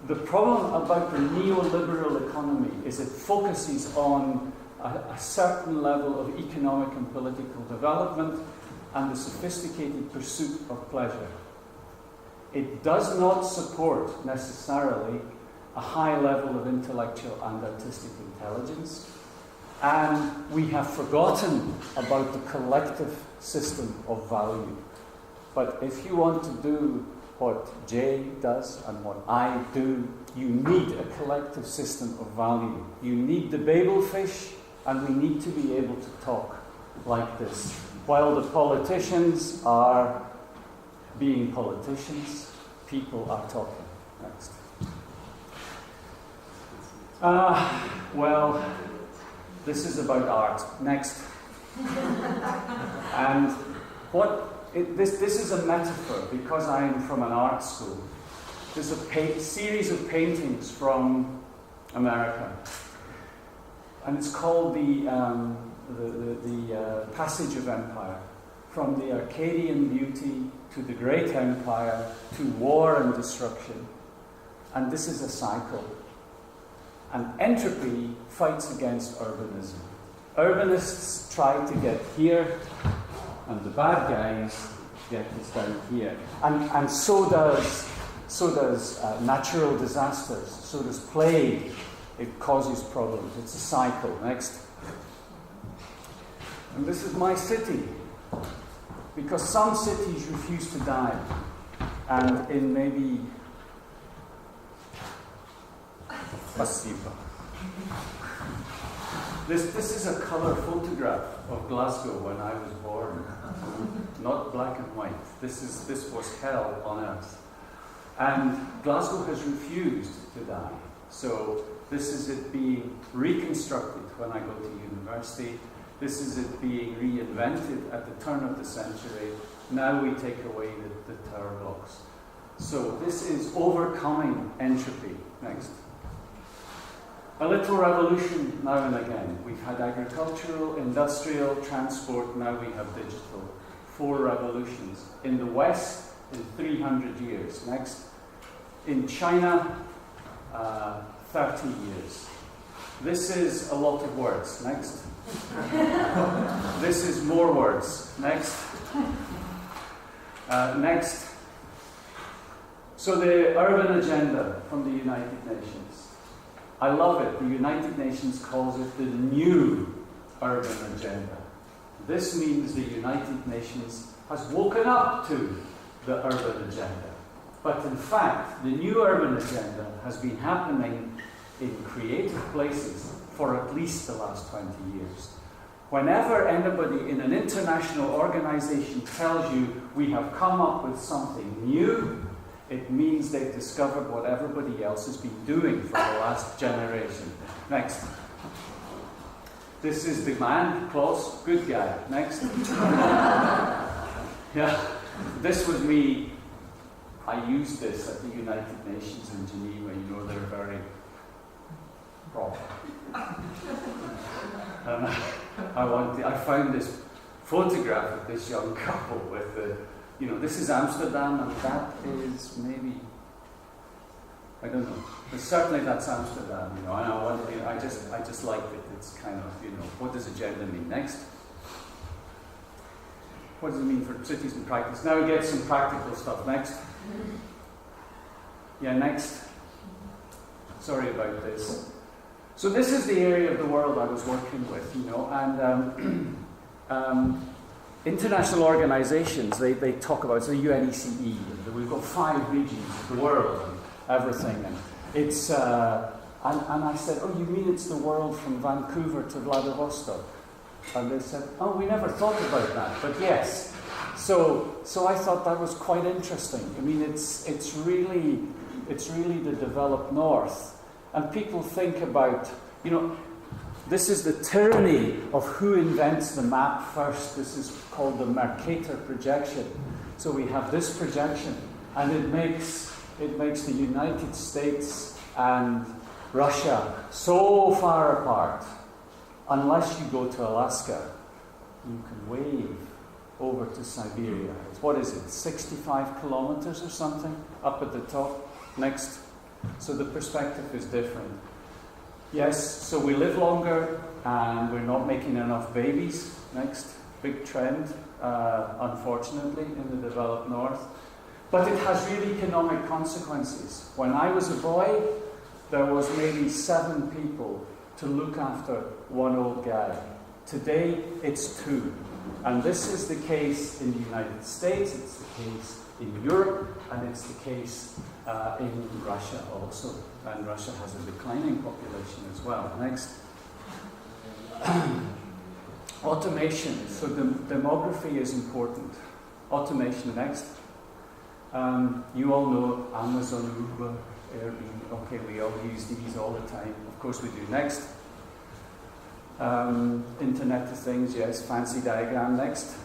The problem about the neoliberal economy is it focuses on a certain level of economic and political development and the sophisticated pursuit of pleasure. It does not support necessarily a high level of intellectual and artistic intelligence, and we have forgotten about the collective system of value. But if you want to do what Jay does and what I do, you need a collective system of value. You need the Babel fish, and we need to be able to talk like this. While the politicians are being politicians, people are talking. Next. Well, this is about art. Next. And this is a metaphor, because I am from an art school. There's a series of paintings from America, and it's called the Passage of Empire, from the Arcadian beauty to the great empire to war and destruction. And this is a cycle. And entropy fights against urbanism. Urbanists try to get here, and the bad guys get us down here. And so does natural disasters, so does plague. It causes problems. It's a cycle. Next. And this is my city, because some cities refuse to die. And in maybe Masiba. This is a colour photograph of Glasgow when I was born. Not black and white. This was hell on earth. And Glasgow has refused to die. So this is it being reconstructed when I go to university. This is it being reinvented at the turn of the century. Now we take away the tower blocks. So this is overcoming entropy. Next. A little revolution now and again. We've had agricultural, industrial, transport, now we have digital. 4 revolutions. In the West, in 300 years. Next. In China, 30 years. This is a lot of words. Next. This is more words. Next. Next. So the urban agenda from the United Nations. I love it. The United Nations calls it the new urban agenda. This means the United Nations has woken up to the urban agenda. But in fact, the new urban agenda has been happening in creative places for at least the last 20 years. Whenever anybody in an international organization tells you we have come up with something new, it means they've discovered what everybody else has been doing for the last generation. Next. This is the man, Klaus, good guy. Next. Yeah, this was me I used this at the United Nations in Geneva. You know, they're very proper. And I found this photograph of this young couple with the, you know, this is Amsterdam, and that is maybe, I don't know, but certainly that's Amsterdam, you know, and I just liked it. It's kind of, you know, what does agenda mean? Next. What does it mean for cities in practice? Now we get some practical stuff. Next. Yeah, next. Sorry about this. So this is the area of the world I was working with, you know, and international organizations, they talk about, so the UNECE, and we've got 5 regions of the world and everything, and it's, and I said, oh, you mean it's the world from Vancouver to Vladivostok? And they said, oh, we never thought about that, but yes. So I thought that was quite interesting. I mean, it's really the developed north. And people think about, you know, this is the tyranny of who invents the map first. This is called the Mercator projection. So we have this projection, and it makes the United States and Russia so far apart. Unless you go to Alaska, you can wave over to Siberia. What is it, 65 kilometers or something up at the top? Next. So the perspective is different. Yes, so we live longer and we're not making enough babies. Next. Big trend, unfortunately, in the developed north. But it has real economic consequences. When I was a boy, there was maybe 7 people to look after one old guy. Today, it's 2. And this is the case in the United States, it's the case in Europe, and it's the case in Russia also. And Russia has a declining population as well. Next. Automation. So demography is important. Automation. Next. You all know Amazon, Uber, Airbnb. Okay, we all use these all the time. Of course we do. Next. Internet of Things, yes, fancy diagram. Next.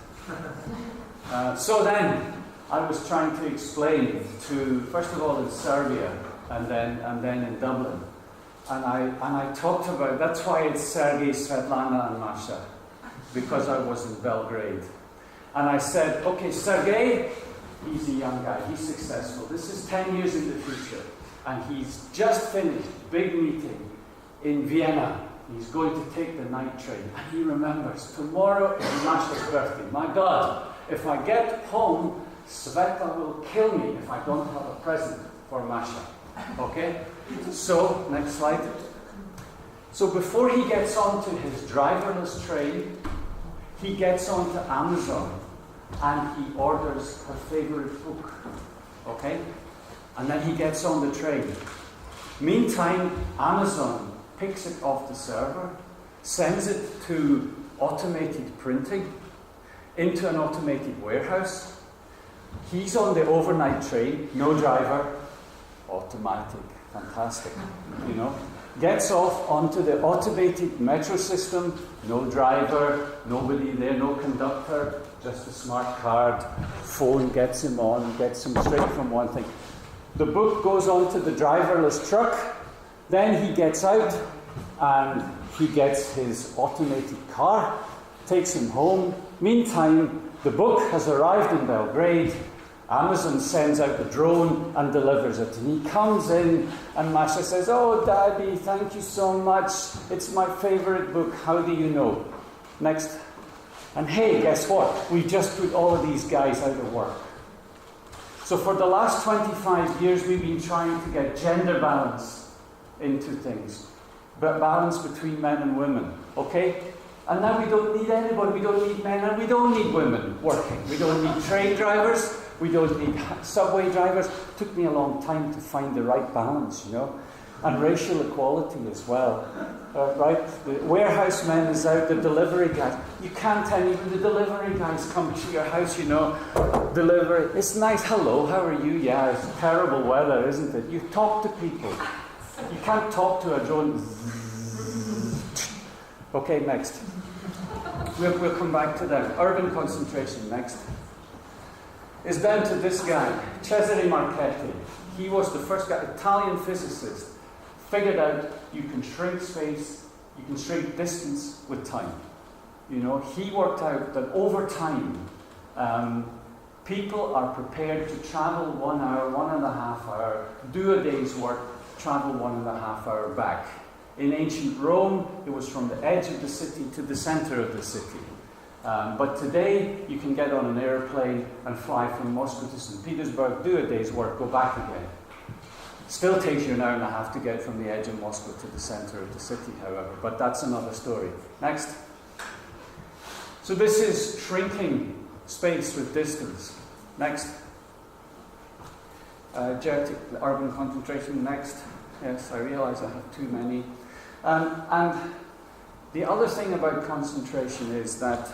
So then, I was trying to explain to, first of all in Serbia, and then in Dublin. And I talked about, that's why it's Sergei, Svetlana and Masha, because I was in Belgrade. And I said, okay, Sergei, he's a young guy, he's successful. This is 10 years in the future. And he's just finished a big meeting in Vienna. He's going to take the night train. And he remembers, tomorrow is Masha's birthday. My God, if I get home, Sveta will kill me if I don't have a present for Masha. Okay? So, next slide. So before he gets onto his driverless train, he gets onto Amazon and he orders her favorite book. Okay? And then he gets on the train. Meantime, Amazon picks it off the server, sends it to automated printing, into an automated warehouse. He's on the overnight train, no driver, automatic, fantastic, you know. Gets off onto the automated metro system, no driver, nobody there, no conductor, just a smart card, phone gets him on, gets him straight from one thing. The book goes onto the driverless truck, then he gets out and he gets his automated car, takes him home. Meantime, the book has arrived in Belgrade. Amazon sends out the drone and delivers it. And he comes in and Masha says, oh, Daddy, thank you so much. It's my favorite book. How do you know? Next. And hey, guess what? We just put all of these guys out of work. So for the last 25 years, we've been trying to get gender balance into things. But balance between men and women. Okay? And now we don't need anybody. We don't need men and we don't need women working. We don't need train drivers. We don't need subway drivers. It took me a long time to find the right balance, you know. And racial equality as well. Right? The warehouse man is out, the delivery guys. You can't tell even the delivery guys come to your house, you know. Delivery. It's nice. Hello, how are you? Yeah, it's terrible weather, isn't it? You talk to people. You can't talk to a drone. Okay, next. We'll come back to that. Urban concentration, next. is down to this guy, Cesare Marchetti. He was the first guy, Italian physicist, figured out you can shrink space, you can shrink distance with time. You know, he worked out that over time, people are prepared to travel 1 hour, 1.5 hours, do a day's work, travel 1.5 hours back. In ancient Rome, it was from the edge of the city to the center of the city. But today, you can get on an airplane and fly from Moscow to St. Petersburg, do a day's work, go back again. Still takes you 1.5 hours to get from the edge of Moscow to the center of the city, however, but that's another story. Next. So this is shrinking space with distance. Next. Urban concentration. Next. Yes, I realize I have too many. And the other thing about concentration is that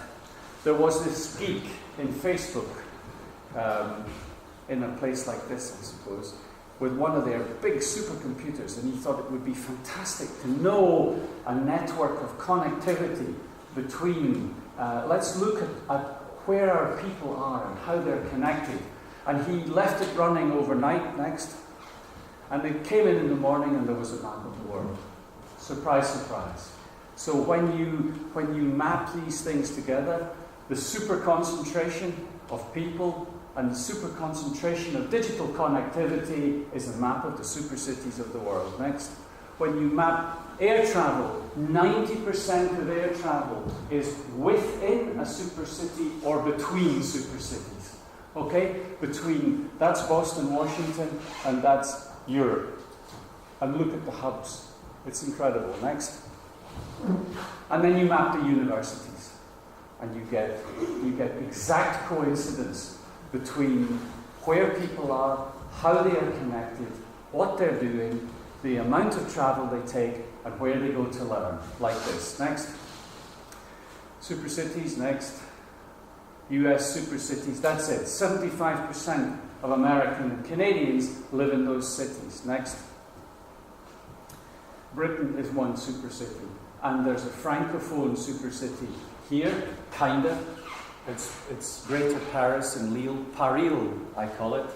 there was this geek in Facebook, in a place like this, I suppose, with one of their big supercomputers, and he thought it would be fantastic to know a network of connectivity between, let's look at where our people are and how they're connected. And he left it running overnight. Next. And they came in the morning and there was a map of the world. Surprise, surprise. So when you map these things together, the super concentration of people and the super concentration of digital connectivity is a map of the super cities of the world. Next. When you map air travel, 90% of air travel is within a super city or between super cities. Okay? Between, that's Boston, Washington, and that's Europe. And look at the hubs. It's incredible. Next. And then you map the universities. And you get exact coincidence between where people are, how they are connected, what they're doing, the amount of travel they take, and where they go to learn, like this. Next. Super cities, next. US super cities, that's it. 75% of American and Canadians live in those cities. Next. Britain is one super city, and there's a francophone super city here, kinda. It's Greater Paris and Lille, Paris, I call it.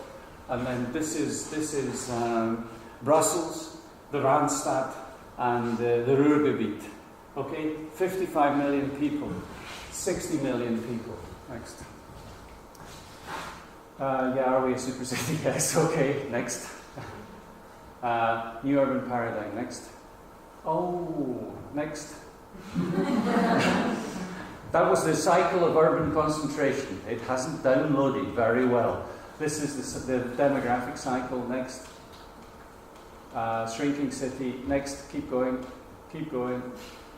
And then this is Brussels, the Randstad, and the Ruhrgebiet. Okay, 55 million people, 60 million people. Next. Are we a super city? Yes. Okay. Next. New urban paradigm. Next. Oh, next. That was the cycle of urban concentration. It hasn't downloaded very well. This is the demographic cycle. Next. Shrinking city. Next. Keep going. Keep going.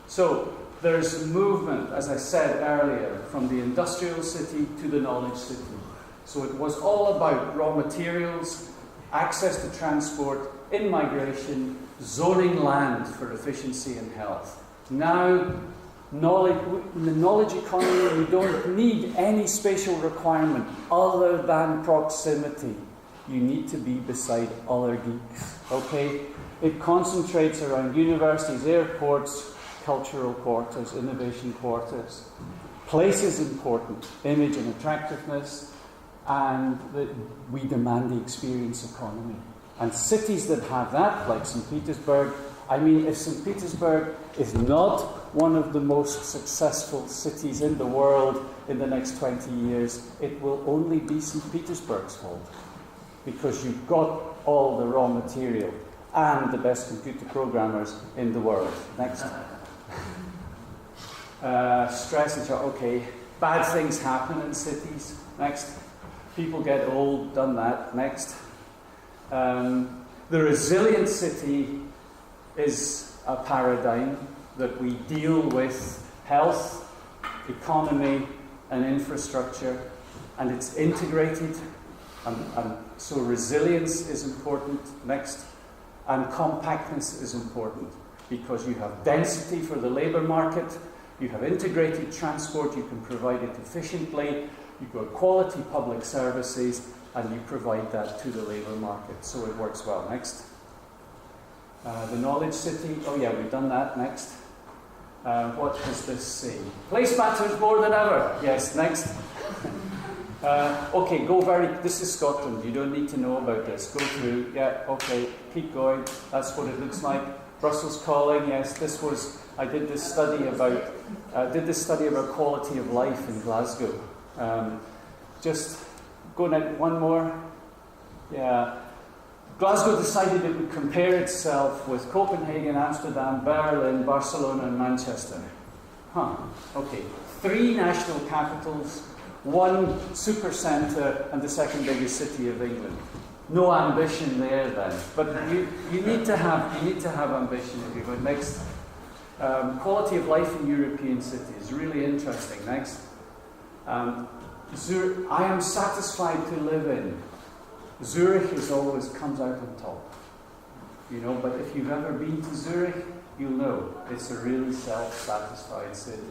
So there's movement, as I said earlier, from the industrial city to the knowledge city. So it was all about raw materials, access to transport, in-migration, zoning land for efficiency and health. Now, in the knowledge economy, you don't need any spatial requirement other than proximity. You need to be beside other geeks, okay? It concentrates around universities, airports, cultural quarters, innovation quarters. Place is important, image and attractiveness, and we demand the experience economy. And cities that have that, like St. Petersburg, I mean, if St. Petersburg is not one of the most successful cities in the world in the next 20 years, it will only be St. Petersburg's fault. Because you've got all the raw material and the best computer programmers in the world. Next. Stress is okay. Bad things happen in cities. Next. People get old. Done that. Next. The resilient city is a paradigm that we deal with health, economy, and infrastructure, and it's integrated. And so resilience is important. Next. And compactness is important, because you have density for the labour market, you have integrated transport, you can provide it efficiently, you've got quality public services, and you provide that to the labour market, so it works well. Next. The knowledge city, oh yeah, we've done that. Next. What does this say? Place matters more than ever. Yes, next. Okay, this is Scotland, you don't need to know about this. Go through, yeah, okay, keep going, that's what it looks like. Brussels calling, yes, I did this study about quality of life in Glasgow. Just go one more. Yeah. Glasgow decided it would compare itself with Copenhagen, Amsterdam, Berlin, Barcelona and Manchester. Okay. 3 national capitals, 1 super centre and the second biggest city of England. No ambition there then. But you need to have ambition if you go. Next. Quality of life in European cities. Really interesting. Next. I am satisfied to live in. Zurich always comes out on top. You know, but if you've ever been to Zurich, you'll know it's a really self-satisfied city.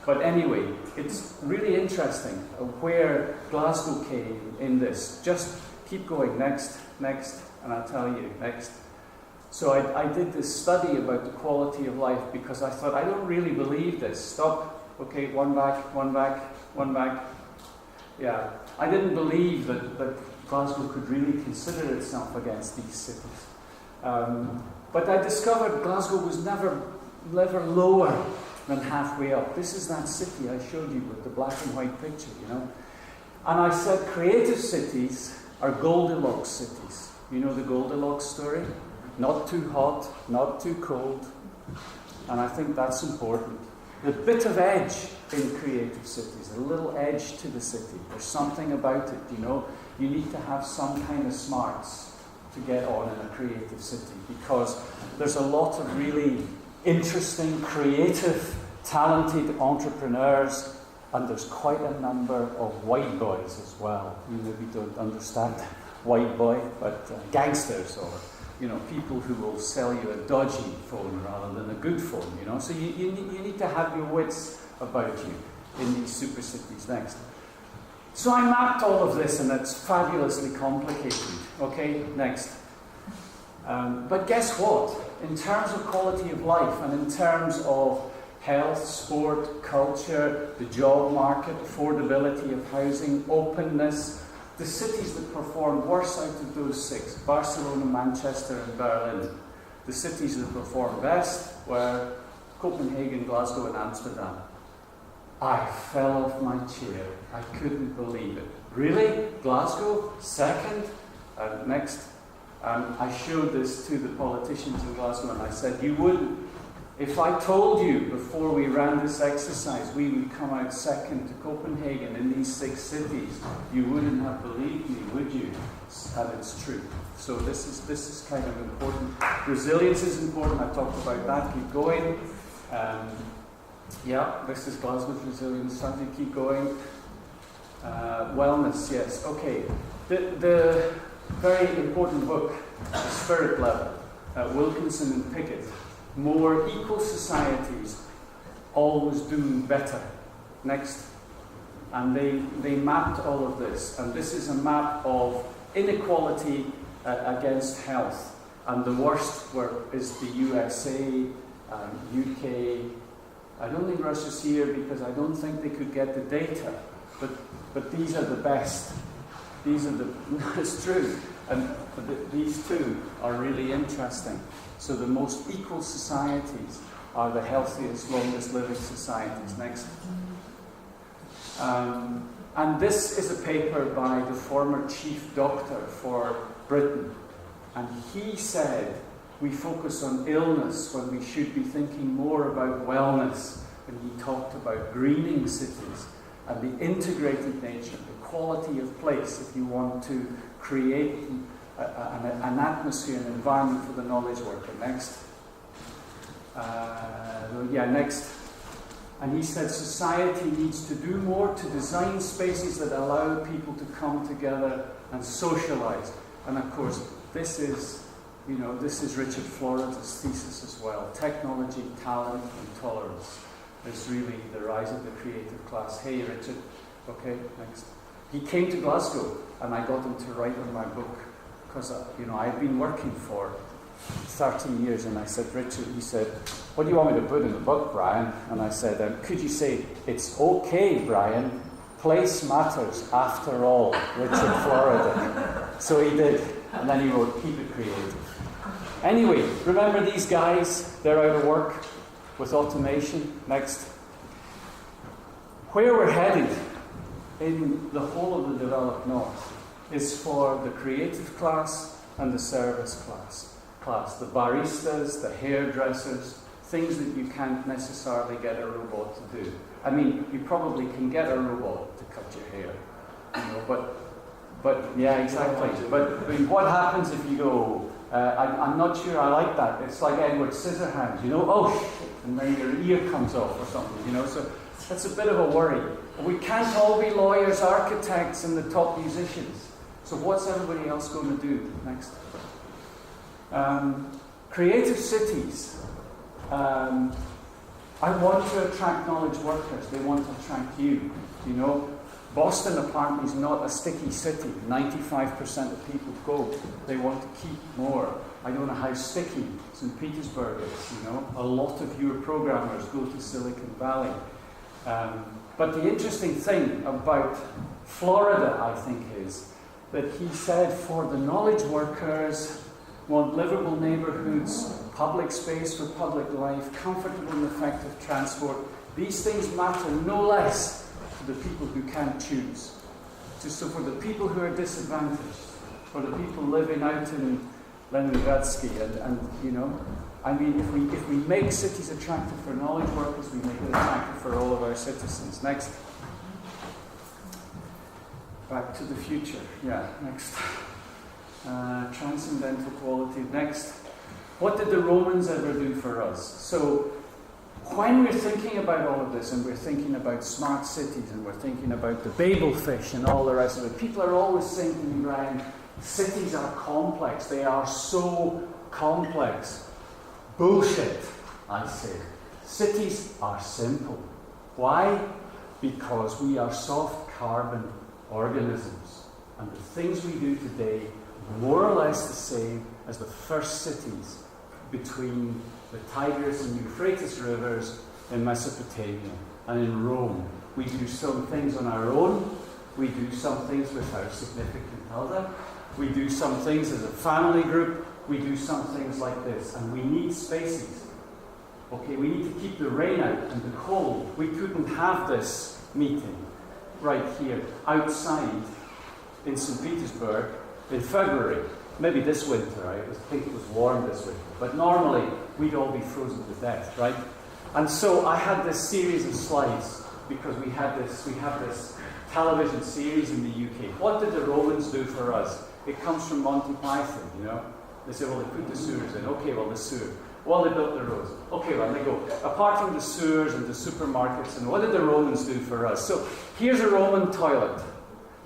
But anyway, it's really interesting where Glasgow came in this. Just keep going, next, and I'll tell you, next. So I did this study about the quality of life because I thought, I don't really believe this. Stop. Okay, one back. Yeah, I didn't believe that Glasgow could really consider itself against these cities. But I discovered Glasgow was never lower than halfway up. This is that city I showed you with the black and white picture, you know. And I said creative cities are Goldilocks cities. You know the Goldilocks story? Not too hot, not too cold. And I think that's important. The bit of edge in creative cities, a little edge to the city. There's something about it, you know. You need to have some kind of smarts to get on in a creative city because there's a lot of really interesting, creative, talented entrepreneurs, and there's quite a number of white boys as well. You maybe don't understand white boy, but gangsters or, you know, people who will sell you a dodgy phone rather than a good phone, you know. So you need to have your wits about you in these super cities. Next. So I mapped all of this, and it's fabulously complicated. Okay, next. But guess what? In terms of quality of life and in terms of health, sport, culture, the job market, affordability of housing, openness, the cities that performed worse out of those 6, Barcelona, Manchester and Berlin. The cities that performed best were Copenhagen, Glasgow and Amsterdam. I fell off my chair. I couldn't believe it. Really? Glasgow? Second? Next. I showed this to the politicians in Glasgow and I said, you wouldn't. If I told you before we ran this exercise we would come out second to Copenhagen in these 6 cities, you wouldn't have believed me, would you? And it's true. So this is kind of important. Resilience is important. I talked about that. Keep going. Yeah, this is Glasgow's resilience. Something. Keep going. Wellness. Yes. Okay. The very important book, The Spirit Level, Wilkinson and Pickett. More equal societies always do better. Next. And they mapped all of this. And this is a map of inequality against health. And the worst is the USA, UK. I don't think Russia's here because I don't think they could get the data. But these are the best. These are it's true. And these two are really interesting. So the most equal societies are the healthiest, longest living societies. Next. And this is a paper by the former chief doctor for Britain. And he said we focus on illness when we should be thinking more about wellness. And he talked about greening cities and the integrated nature, the quality of place if you want to create an atmosphere, an environment for the knowledge worker. Next. Next. And he said society needs to do more to design spaces that allow people to come together and socialize. And of course, this is Richard Florence's thesis as well. Technology, talent, and tolerance is really the rise of the creative class. Hey, Richard. Okay, next. He came to Glasgow, and I got him to write on my book. Because, I've been working for 13 years, and I said, Richard, he said, what do you want me to put in the book, Brian? And I said, could you say, it's okay, Brian, place matters after all, Richard Florida. So he did, and then he wrote, keep it creative. Anyway, remember these guys? They're out of work with automation. Next. Where we're headed in the whole of the developed north is for the creative class and the service class. The baristas, the hairdressers, things that you can't necessarily get a robot to do. I mean, you probably can get a robot to cut your hair, you know, but yeah, exactly. But I mean, what happens if you go, I'm not sure I like that. It's like Edward Scissorhands, you know, oh shit, and then your ear comes off or something, you know, so that's a bit of a worry. We can't all be lawyers, architects, and the top musicians. So what's everybody else going to do? Next. Creative cities. I want to attract knowledge workers. They want to attract you. You know, Boston apparently is not a sticky city. 95% of people go. They want to keep more. I don't know how sticky St. Petersburg is. You know, a lot of your programmers go to Silicon Valley. But the interesting thing about Florida, I think, is that he said for the knowledge workers, want livable neighbourhoods, public space for public life, comfortable and effective transport. These things matter no less to the people who can't choose. So for the people who are disadvantaged, for the people living out in Leningradsky, and you know, I mean, if we make cities attractive for knowledge workers, we make it attractive for all of our citizens. Next. Back to the future. Yeah, next. Transcendental quality. Next. What did the Romans ever do for us? So, when we're thinking about all of this, and we're thinking about smart cities, and we're thinking about the Babel fish and all the rest of it, people are always saying to me, Brian, cities are complex. They are so complex. Bullshit, I say. Cities are simple. Why? Because we are soft carbon organisms. And the things we do today are more or less the same as the first cities between the Tigris and Euphrates rivers in Mesopotamia and in Rome. We do some things on our own. We do some things with our significant other. We do some things as a family group. We do some things like this. And we need spaces. Okay, we need to keep the rain out and the cold. We couldn't have this meeting right here outside in St. Petersburg in February. Maybe this winter, I think it was warm this winter. But normally, we'd all be frozen to death, right? And so I had this series of slides because we have this television series in the UK. What did the Romans do for us? It comes from Monty Python, you know. They say, well, they put the sewers in. Okay, well, the sewer. Well, they built the roads. Okay, well, they go. Apart from the sewers and the supermarkets, and what did the Romans do for us? So here's a Roman toilet.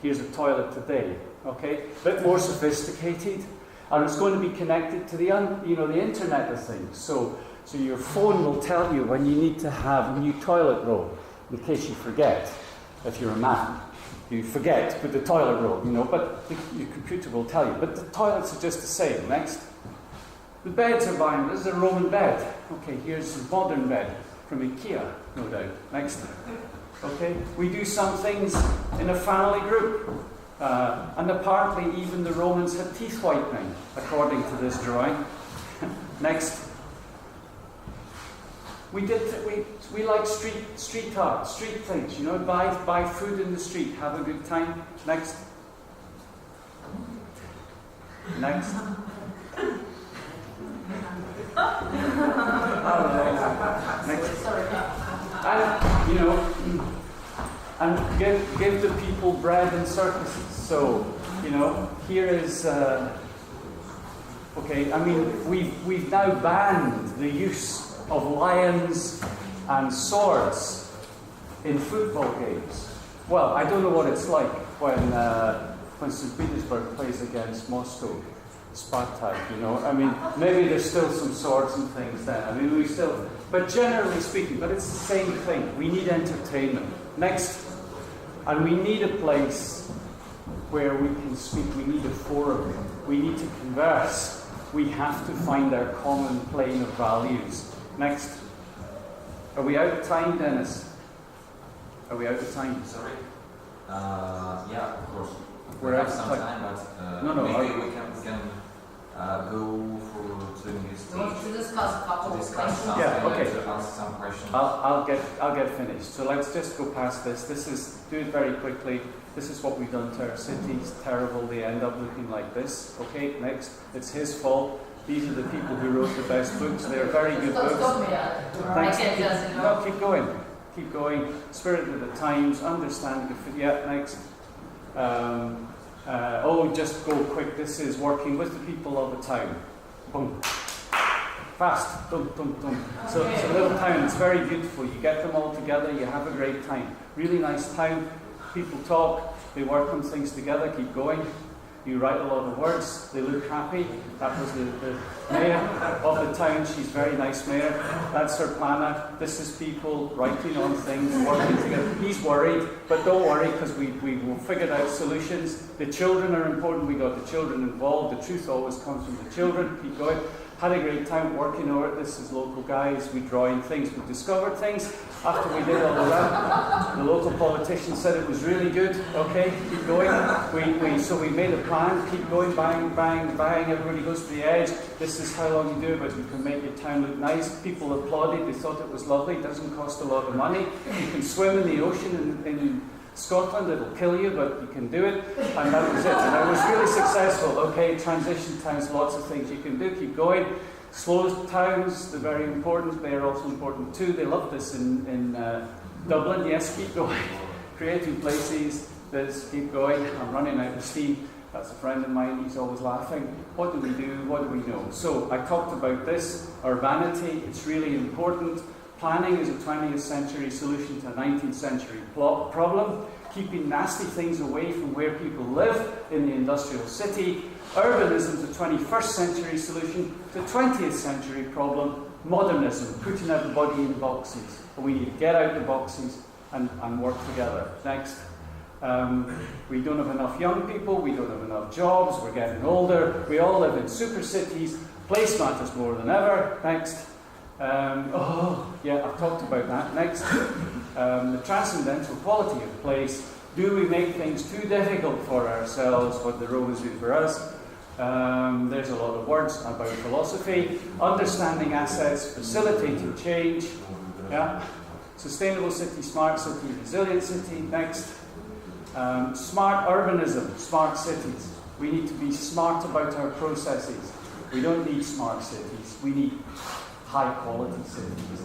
Here's a toilet today. Okay, a bit more sophisticated, and it's going to be connected to the the Internet of Things. So your phone will tell you when you need to have a new toilet roll, in case you forget. If you're a man, you forget to put the toilet roll, you know. But your computer will tell you. But the toilets are just the same. Next, the beds are buying. This is a Roman bed. Okay, here's a modern bed from IKEA, no doubt. Next, okay, we do some things in a family group. And apparently even the Romans had teeth whitening, according to this drawing. Next. We like street art, street things, you know, buy food in the street, have a good time. Next. Next. Next. And, you know, and give the people bread and circuses. So, you know, here is, okay, I mean, we've now banned the use of lions and swords in football games. Well, I don't know what it's like when St. Petersburg plays against Moscow, Spartak, you know. I mean, maybe there's still some swords and things then. I mean, but generally speaking, but it's the same thing. We need entertainment. Next. And we need a place where we can speak. We need a forum. We need to converse. We have to find our common plane of values. Next. Are we out of time, Dennis? Are we out of time? Sorry. Yeah, of course. We're We have out some of time, but maybe we can go to the news We want stage to discuss a couple to of discuss questions. something, Yeah, okay. to ask some questions. I'll get finished. So let's just go past this. Do it very quickly. This is what we've done to our cities. Terrible. They end up looking like this. Okay, next. It's his fault. These are the people who wrote the best books. They're very good books. Stop me. I Thanks. can't just, No, keep going. Keep going. Spirit of the times. Understand. Yeah, next. Just go quick. This is working with the people of a town. Boom. Fast. Dum, dum, dum. So it's a little town. It's very beautiful. You get them all together. You have a great time. Really nice town. People talk. They work on things together. Keep going. You write a lot of words. They look happy. That was the mayor of the town. She's a very nice mayor. That's her planner. This is people writing on things, working together. He's worried, but don't worry because we will figure out solutions. The children are important. We got the children involved. The truth always comes from the children. Keep going. Had a great time working over it. This is local guys. We draw in things. We discovered things. After we did all of that, the local politician said it was really good. Okay, keep going. So we made a plan. Keep going. Bang, bang, bang. Everybody goes to the edge. This is how long you do it, but you can make your town look nice. People applauded. They thought it was lovely. It doesn't cost a lot of money. You can swim in the ocean in Scotland. It'll kill you, but you can do it. And that was it. And it was really successful. Okay, transition towns, lots of things you can do. Keep going. Slow towns, they're very important. They're also important too. They love this in Dublin. Yes, keep going. Creative places. Keep going. I'm running out of steam. That's a friend of mine. He's always laughing. What do we do? What do we know? So I talked about this. Urbanity. It's really important. Planning is a 20th century solution to a 19th century problem. Keeping nasty things away from where people live in the industrial city. Urbanism is a 21st century solution to a 20th century problem. Modernism, putting everybody in boxes. But we need to get out the boxes and work together. Next. We don't have enough young people. We don't have enough jobs. We're getting older. We all live in super cities. Place matters more than ever. Next. I've talked about that. Next, the transcendental quality of place. Do we make things too difficult for ourselves, what the Romans do for us? There's a lot of words about philosophy. Understanding assets, facilitating change. Yeah. Sustainable city, smart city, resilient city. Next, smart urbanism, smart cities. We need to be smart about our processes. We don't need smart cities. We need high quality cities,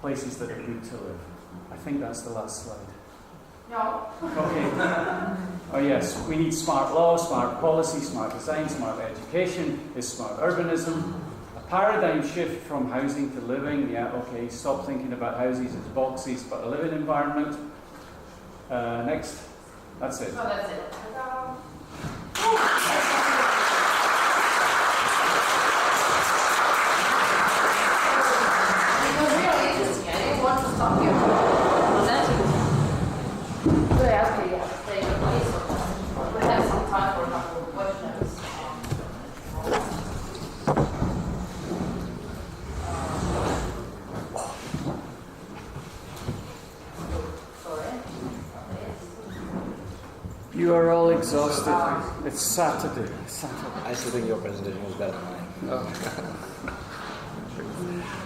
places that are good to live. I think that's the last slide. No. Okay. Oh yes, we need smart law, smart policy, smart design, smart education, is smart urbanism. A paradigm shift from housing to living. Yeah, okay, stop thinking about houses as boxes, but a living environment. Next. That's it. No, that's it. You are all exhausted. It's Saturday. I still think your presentation was better than mine.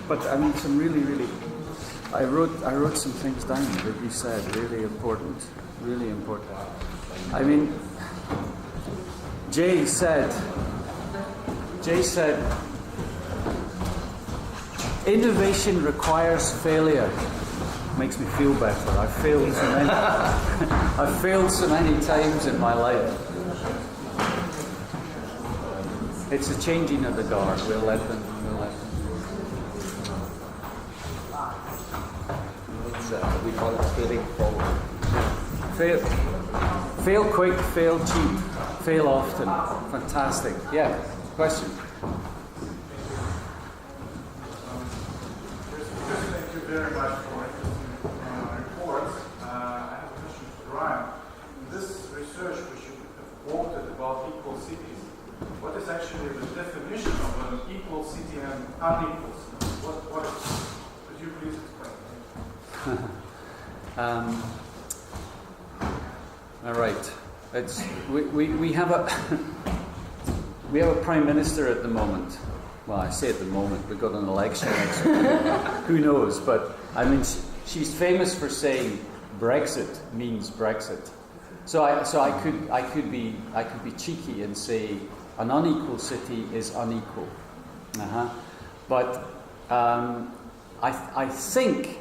But I mean, some really. I wrote some things down that you said. Really important. Really important. I mean, Jay said, innovation requires failure. Makes me feel better. I've failed so many times in my life. It's a changing of the guard. We'll let them. We call it failing forward. Fail quick, fail cheap, fail often. Fantastic. Yeah. Question. Thank you very much for reports. I have a question to Brian. This research which you have quoted about equal cities, what is actually the definition of an equal city and unequal city? What is it? Could you please explain? All right. We have a we have a prime minister at the moment. Well, I say at the moment. We've got an election next week. Who knows? But I mean, she's famous for saying Brexit means Brexit. So I could be cheeky and say an unequal city is unequal. But I think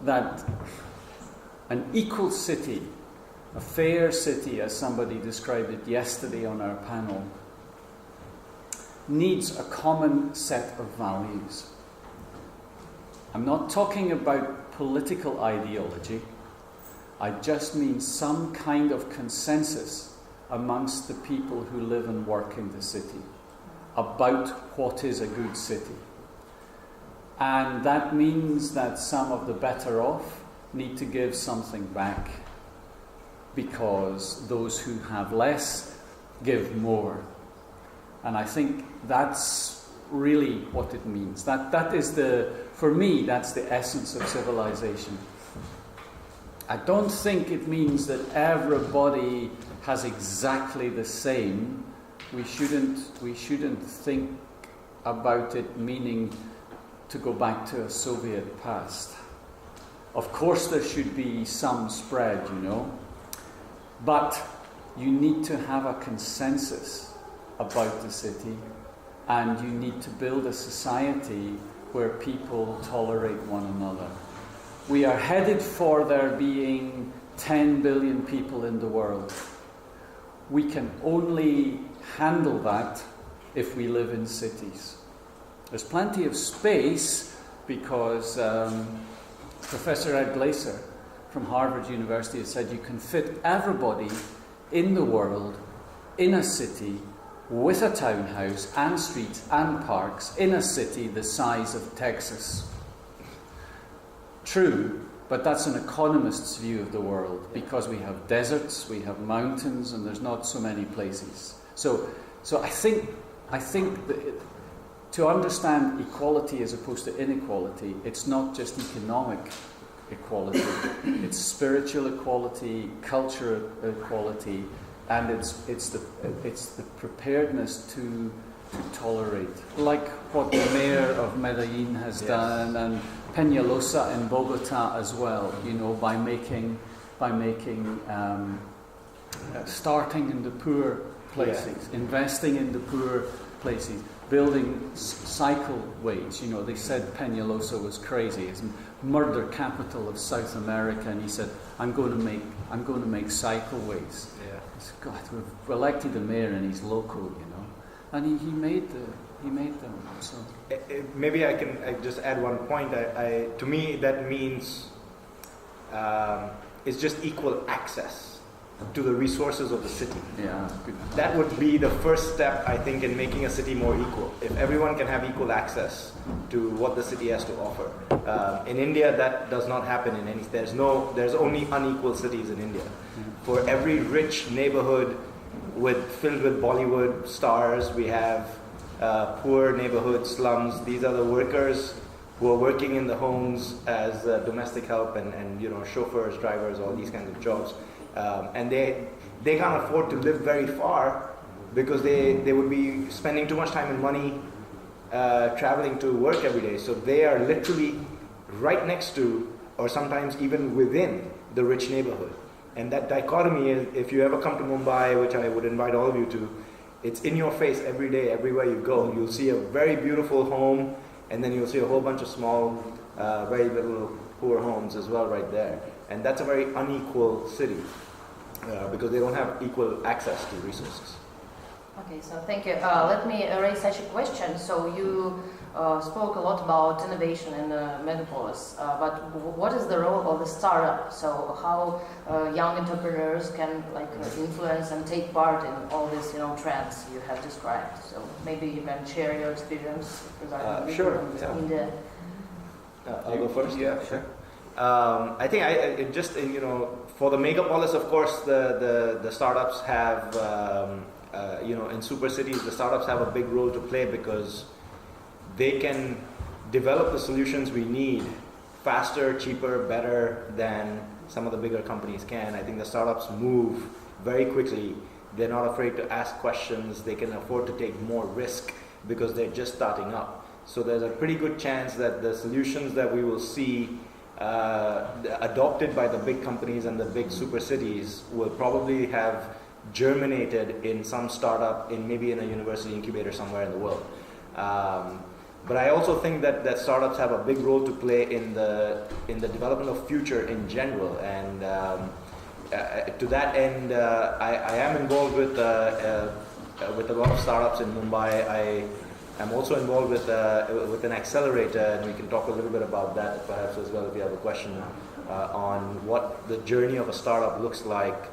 that an equal city, a fair city, as somebody described it yesterday on our panel, needs a common set of values. I'm not talking about political ideology. I just mean some kind of consensus amongst the people who live and work in the city about what is a good city. And that means that some of the better off need to give something back, because those who have less give more. And I think that's really what it means. That is for me, that's the essence of civilization. I don't think it means that everybody has exactly the same. We shouldn't think about it meaning to go back to a Soviet past. Of course there should be some spread, but you need to have a consensus about the city, and you need to build a society where people tolerate one another. We are headed for there being 10 billion people in the world. We can only handle that if we live in cities. There's plenty of space because Professor Ed Glaser from Harvard University has said you can fit everybody in the world in a city with a townhouse and streets and parks in a city the size of Texas. True, but that's an economist's view of the world, because we have deserts, we have mountains, and there's not so many places. So I think that to understand equality as opposed to inequality, it's not just economic equality, it's spiritual equality, cultural equality, and it's the preparedness to tolerate, like what the mayor of Medellin has done, and Peñalosa in Bogota as well. By making starting in the poor places, investing in the poor places, building cycleways. They said Peñalosa was crazy. It's murder capital of South America, and he said, "I'm going to make cycleways." Yeah. Said, God, we've elected a mayor and he's local, and he made them. So maybe I can just add one point. To me, that means it's just equal access to the resources of the city. Yeah, good. That would be the first step, I think, in making a city more equal. If everyone can have equal access to what the city has to offer. In India, that does not happen in any. There's only unequal cities in India. For every rich neighborhood filled with Bollywood stars, we have poor neighborhood slums. These are the workers who are working in the homes as domestic help and chauffeurs, drivers, all these kinds of jobs. And they can't afford to live very far because they would be spending too much time and money traveling to work every day. So they are literally right next to, or sometimes even within, the rich neighborhood. And that dichotomy is, if you ever come to Mumbai, which I would invite all of you to, it's in your face every day, everywhere you go. You'll see a very beautiful home, and then you'll see a whole bunch of small, very little poor homes as well right there. And that's a very unequal city because they don't have equal access to resources. Okay, so thank you. Let me raise such a question. So you spoke a lot about innovation in megapolis, but what is the role of the startup? So how young entrepreneurs can influence and take part in all these trends you have described? So maybe you can share your experience regarding India. I'll go first. Yeah, sure. I think for the megapolis, of course, the startups have in super cities, the startups have a big role to play because they can develop the solutions we need faster, cheaper, better than some of the bigger companies can. I think the startups move very quickly. They're not afraid to ask questions. They can afford to take more risk because they're just starting up. So there's a pretty good chance that the solutions that we will see adopted by the big companies and the big super cities will probably have germinated in some startup, maybe in a university incubator somewhere in the world. But I also think that startups have a big role to play in the development of future in general. And to that end, I am involved with a lot of startups in Mumbai. I'm also involved with an accelerator, and we can talk a little bit about that perhaps as well if you have a question on what the journey of a startup looks like.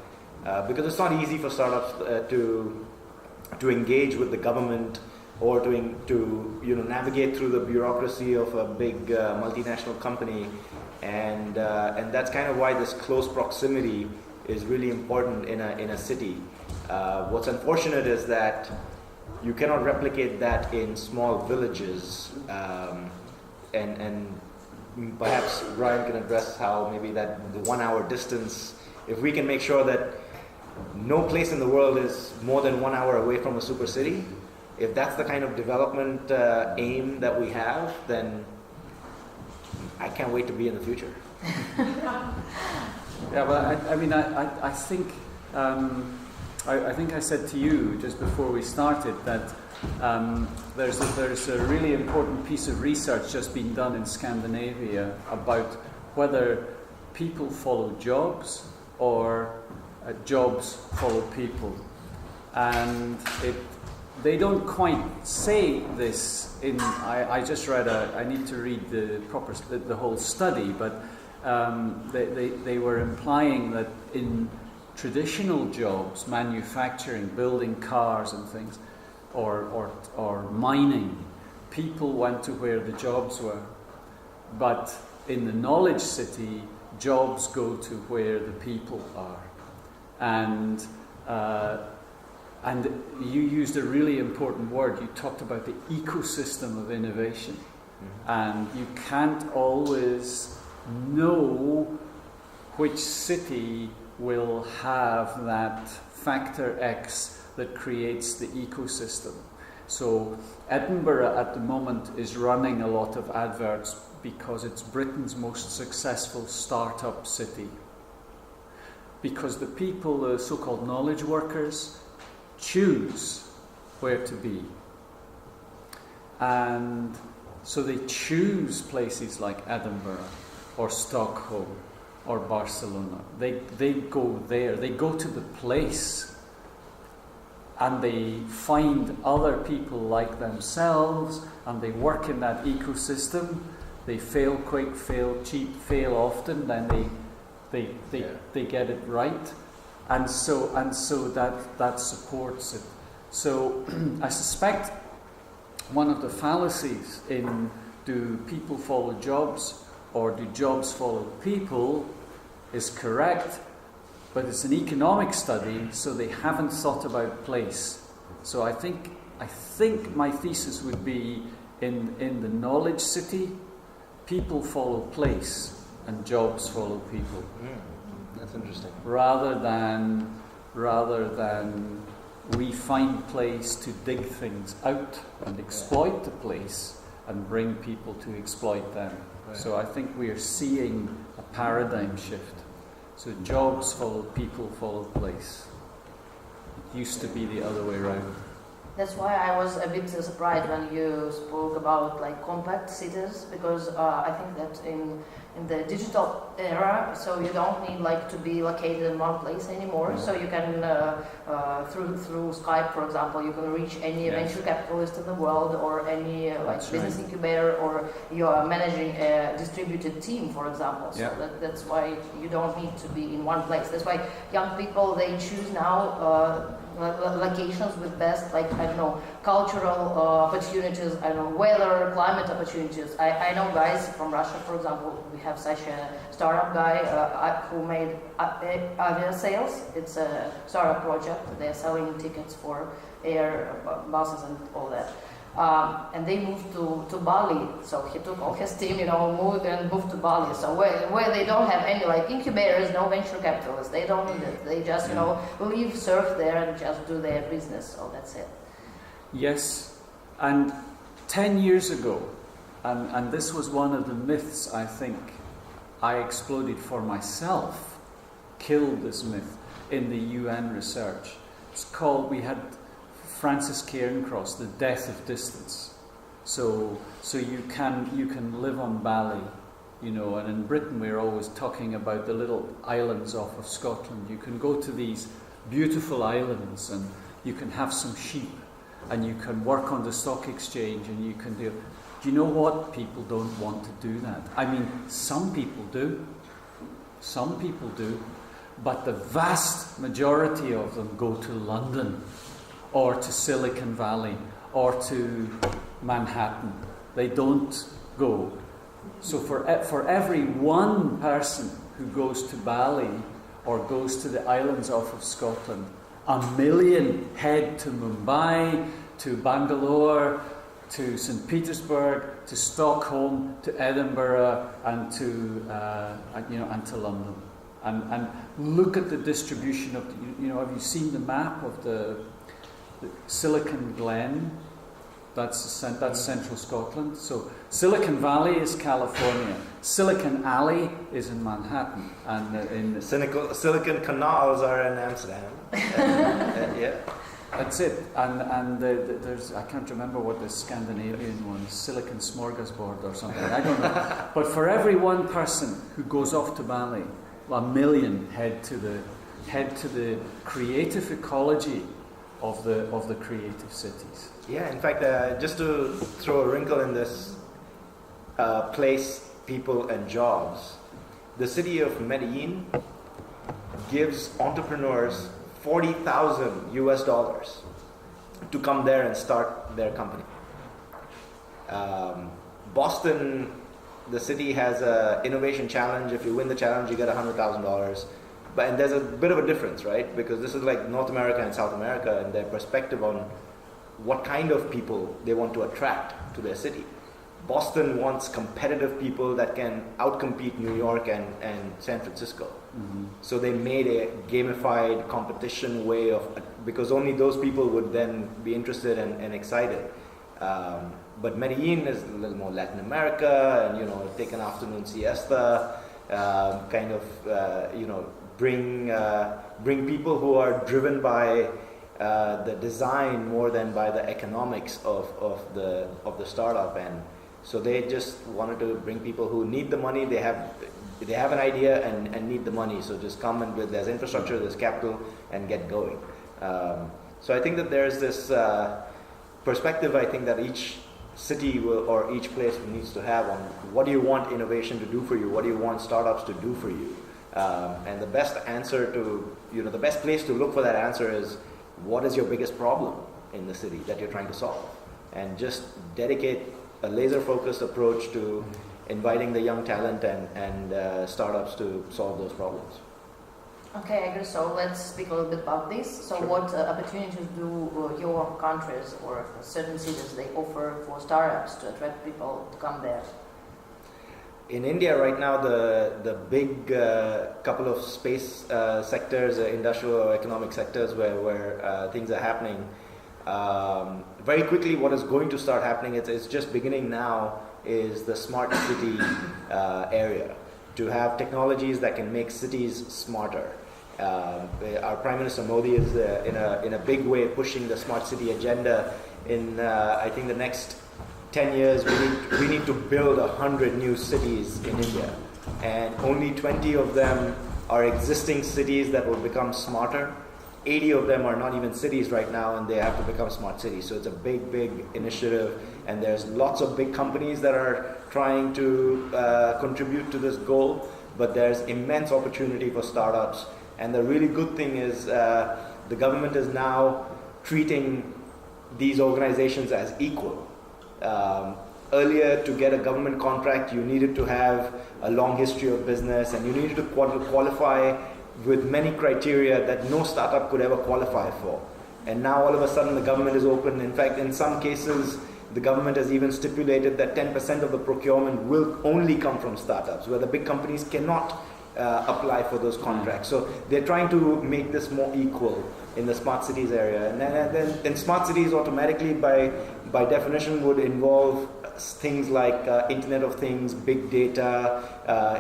Because it's not easy for startups to engage with the government or to navigate through the bureaucracy of a big multinational company, and that's kind of why this close proximity is really important in a city. What's unfortunate is that you cannot replicate that in small villages, and perhaps Brian can address how maybe that the 1 hour distance, if we can make sure that no place in the world is more than 1 hour away from a super city, if that's the kind of development aim that we have, then I can't wait to be in the future. Yeah, well, I think I think I said to you just before we started that there's a really important piece of research just being done in Scandinavia about whether people follow jobs or jobs follow people, and they don't quite say this in. I just read I need to read the whole study, but they were implying that in traditional jobs, manufacturing, building cars and things, or mining, people went to where the jobs were. But in the knowledge city, jobs go to where the people are. And you used a really important word. You talked about the ecosystem of innovation. Mm-hmm. And you can't always know which city will have that factor X that creates the ecosystem. So Edinburgh at the moment is running a lot of adverts because it's Britain's most successful startup city. Because the people, the so-called knowledge workers, choose where to be. And so they choose places like Edinburgh or Stockholm or Barcelona. They go there, they go to the place, and they find other people like themselves, and they work in that ecosystem. They fail quick, fail cheap, fail often, then they get it right, and so that supports it. So I suspect one of the fallacies in do people follow jobs or do jobs follow people is correct, but it's an economic study, so they haven't thought about place. So I think my thesis would be in the knowledge city, people follow place and jobs follow people. That's interesting. Rather than we find place to dig things out and exploit the place and bring people to exploit them. Right. So I think we are seeing a paradigm shift. So jobs follow people, follow place. It used to be the other way around. That's why I was a bit surprised when you spoke about like compact cities, because I think that in the digital era, so you don't need like to be located in one place anymore. So you can through Skype, for example, you can reach any venture capitalist in the world or any business incubator, or you are managing a distributed team, for example. So that's why you don't need to be in one place. That's why young people, they choose now locations with best, like, I don't know, cultural opportunities, I don't know, weather, climate opportunities. I know guys from Russia, for example, we have such a startup guy who made avia sales. It's a startup project. They're selling tickets for air buses and all that. And they moved to Bali. So he took all his team, moved to Bali. So where they don't have any like incubators, no venture capitalists, they don't need it. They just live, surf there, and just do their business. So that's it. Yes, and 10 years ago, and this was one of the myths I think I exploded for myself, killed this myth in the UN research. It's called, we had Francis Cairncross, the death of distance. So you can live on Bali, and in Britain we're always talking about the little islands off of Scotland. You can go to these beautiful islands and you can have some sheep and you can work on the stock exchange and you can do you know what? People don't want to do that. I mean, some people do. Some people do. But the vast majority of them go to London or to Silicon Valley or to Manhattan. They don't go. So for every one person who goes to Bali or goes to the islands off of Scotland, 1 million head to Mumbai, to Bangalore, to St. Petersburg, to Stockholm, to Edinburgh, and to London. And look at the distribution of have you seen the map of the Silicon Glen? That's central Scotland. So Silicon Valley is California. Silicon Alley is in Manhattan, and in Silicon Canals are in Amsterdam. Yeah. That's it. And there's, I can't remember what the Scandinavian one is, Silicon Smorgasbord or something. I don't know. But for every one person who goes off to Bali, 1 million head to the creative ecology of the creative cities. Yeah, in fact, just to throw a wrinkle in this place, people and jobs, the city of Medellin gives entrepreneurs $40,000 US to come there and start their company. Boston, the city has an innovation challenge. If you win the challenge, you get $100,000. And there's a bit of a difference, right? Because this is like North America and South America and their perspective on what kind of people they want to attract to their city. Boston wants competitive people that can outcompete New York and San Francisco. Mm-hmm. So they made a gamified competition way of, because only those people would then be interested and excited. But Medellin is a little more Latin America, and take an afternoon siesta, bring people who are driven by the design more than by the economics of the startup. And so they just wanted to bring people who need the money. They have an idea and need the money. So just come and there's infrastructure, there's capital, and get going. So I think that there's this perspective, I think, that each city or each place needs to have on what do you want innovation to do for you, what do you want startups to do for you. And the best answer to, the best place to look for that answer is, what is your biggest problem in the city that you're trying to solve? And just dedicate a laser-focused approach to inviting the young talent and startups to solve those problems. Okay, I agree. So let's speak a little bit about this. So sure. What opportunities do your countries or certain cities they offer for startups to attract people to come there? In India right now, the big couple of space sectors, industrial or economic sectors where things are happening, very quickly what is going to start happening, it's just beginning now, is the smart city area. To have technologies that can make cities smarter. Our Prime Minister Modi is in a big way pushing the smart city agenda. In I think the next 10 years, we need to build 100 new cities in India, and only 20 of them are existing cities that will become smarter. 80 of them are not even cities right now, and they have to become smart cities. So it's a big, big initiative, and there's lots of big companies that are trying to contribute to this goal, but there's immense opportunity for startups. And the really good thing is the government is now treating these organizations as equal. Earlier, to get a government contract, you needed to have a long history of business, and you needed to qualify with many criteria that no startup could ever qualify for. And now all of a sudden the government is open. In fact, in some cases, the government has even stipulated that 10% of the procurement will only come from startups, where the big companies cannot apply for those contracts. So they're trying to make this more equal in the smart cities area. And then smart cities automatically, by definition, would involve things like Internet of Things, big data.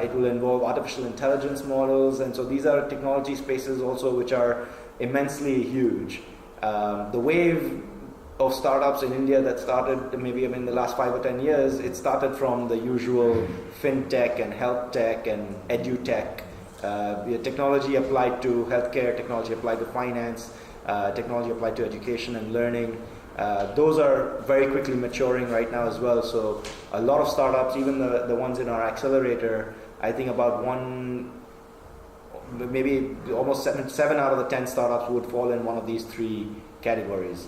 It will involve artificial intelligence models. And so these are technology spaces also which are immensely huge. The wave of startups in India that started maybe in the last 5 or 10 years, it started from the usual fintech and health tech and edutech. Technology applied to healthcare, technology applied to finance, technology applied to education and learning. Those are very quickly maturing right now as well. So a lot of startups, even the ones in our accelerator, I think about maybe almost 7 out of the 10 startups would fall in one of these 3 categories: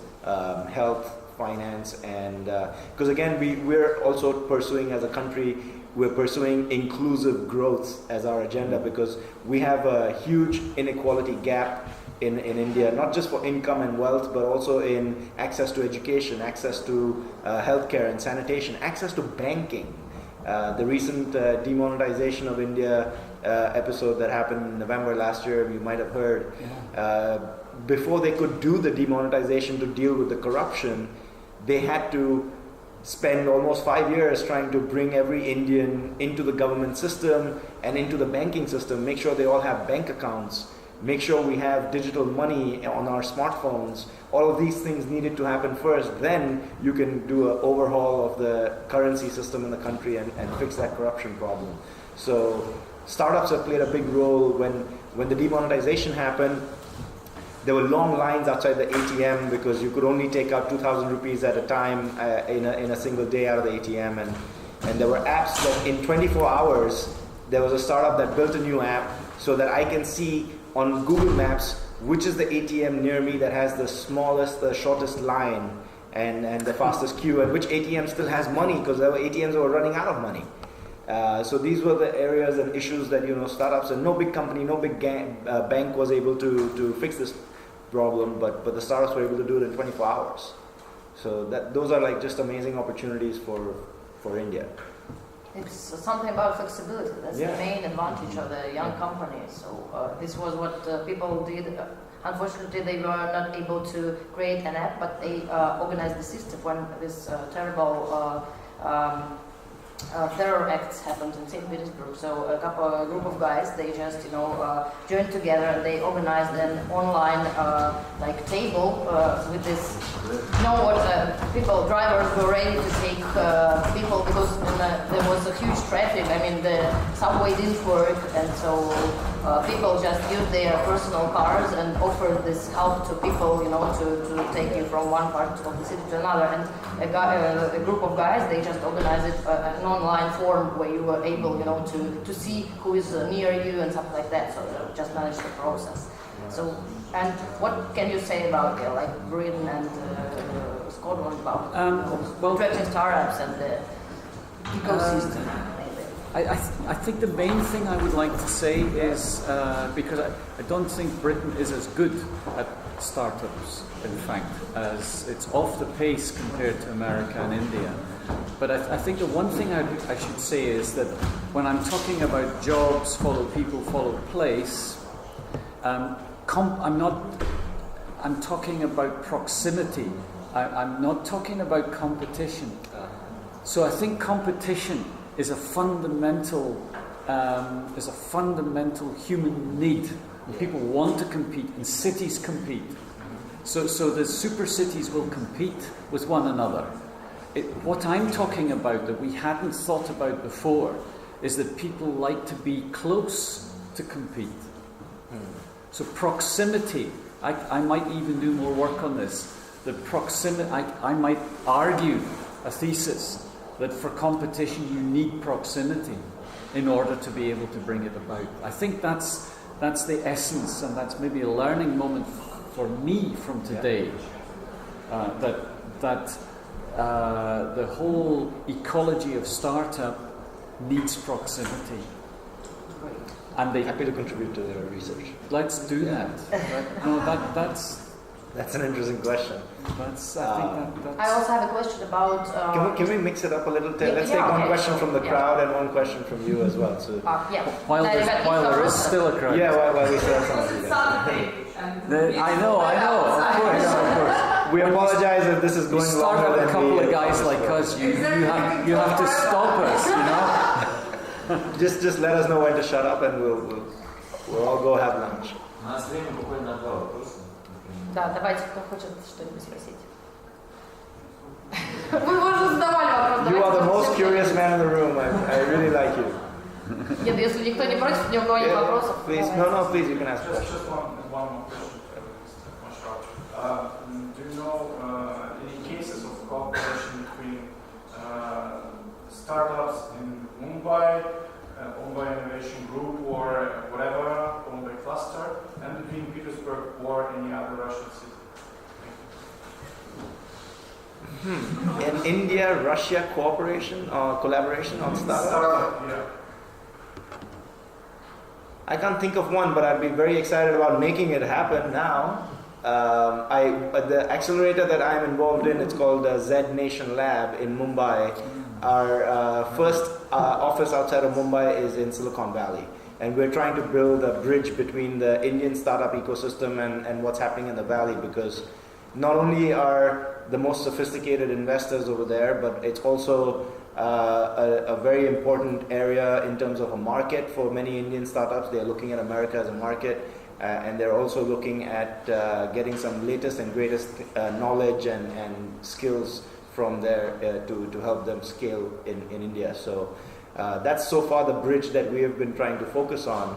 health, finance, and because again we're also pursuing as a country, we're pursuing inclusive growth as our agenda, because we have a huge inequality gap in India, not just for income and wealth, but also in access to education, access to healthcare and sanitation, access to banking. The recent demonetization of India episode that happened in November last year, you might have heard. Before they could do the demonetization to deal with the corruption, they had to spend almost 5 years trying to bring every Indian into the government system and into the banking system, make sure they all have bank accounts, make sure we have digital money on our smartphones. All of these things needed to happen first. Then you can do an overhaul of the currency system in the country and fix that corruption problem. So startups have played a big role. When the demonetization happened, there were long lines outside the ATM because you could only take out 2,000 rupees at a time in a single day out of the ATM. And there were apps that in 24 hours, there was a startup that built a new app so that I can see on Google Maps which is the ATM near me that has the smallest, the shortest line and the fastest queue, and which ATM still has money, because there were ATMs that were running out of money. So these were the areas and issues that startups, and no big company, no big bank was able to fix this problem, but the startups were able to do it in 24 hours. So those are like just amazing opportunities for India. It's something about flexibility. That's the main advantage of the young companies. So this was what people did. Unfortunately, they were not able to create an app, but they organized the system when this terrible terror acts happened in St. Petersburg. So a group of guys, they just joined together and they organized an online table with this. Drivers were ready to take people because there was a huge traffic. I mean, the subway didn't work, and so people just used their personal cars and offered this help to people, to take you from one part of the city to another. And a group of guys, they just organized an online forum where you were able, to see who is near you and stuff like that. So just manage the process. So, and what can you say about Britain and Scotland about attracting startups and the ecosystem? I think the main thing I would like to say is, because I don't think Britain is as good at startups, in fact, as it's off the pace compared to America and India. But I think the one thing I should say is that when I'm talking about jobs, follow people, follow place, I'm talking about proximity. I'm not talking about competition. So I think competition is a fundamental human need. People want to compete, and cities compete. So the super cities will compete with one another. What I'm talking about that we hadn't thought about before is that people like to be close to compete. So proximity, I might even do more work on this. The proximity, I might argue a thesis that for competition you need proximity in order to be able to bring it about. I think that's the essence, and that's maybe a learning moment for me from today. That the whole ecology of startup needs proximity. And happy to contribute to their research. Let's do that. No, That's an interesting question. That's, I think that's... I also have a question about... Can we mix it up a little? Yeah, Let's take one okay, question from the yeah. crowd and one question from you as well. So. yeah. While there is still a crowd. Yeah, while we still have some of you It's guys. Saturday, and I know, of course. We apologize if this is You going start longer with a than couple we of guys like us, you have to stop us, you know? Just let us know when to shut up and we'll all go have lunch. У нас время буквально на 2 вопроса. Да, давайте, кто хочет что-нибудь спросить. Вы уже задавали вопрос. You are the most curious man in the room. I really like you. Нет, если никто не против, ни у кого нет вопросов. Please, no, please, you can ask questions. Just one more question, Mr. Mashru. Do you know any cases of cooperation between startups in Mumbai, Mumbai Innovation Group or whatever, Mumbai cluster, and between Petersburg or any other Russian city? In India-Russia cooperation or collaboration on startups? Startup, yeah. I can't think of one, but I'd be very excited about making it happen now. The accelerator that I'm involved in, it's called Z Nation Lab in Mumbai. Our first office outside of Mumbai is in Silicon Valley. And we're trying to build a bridge between the Indian startup ecosystem and what's happening in the Valley, because not only are the most sophisticated investors over there, but it's also a very important area in terms of a market for many Indian startups. They're looking at America as a market, and they're also looking at getting some latest and greatest knowledge and skills from there to help them scale in India. So that's so far the bridge that we have been trying to focus on.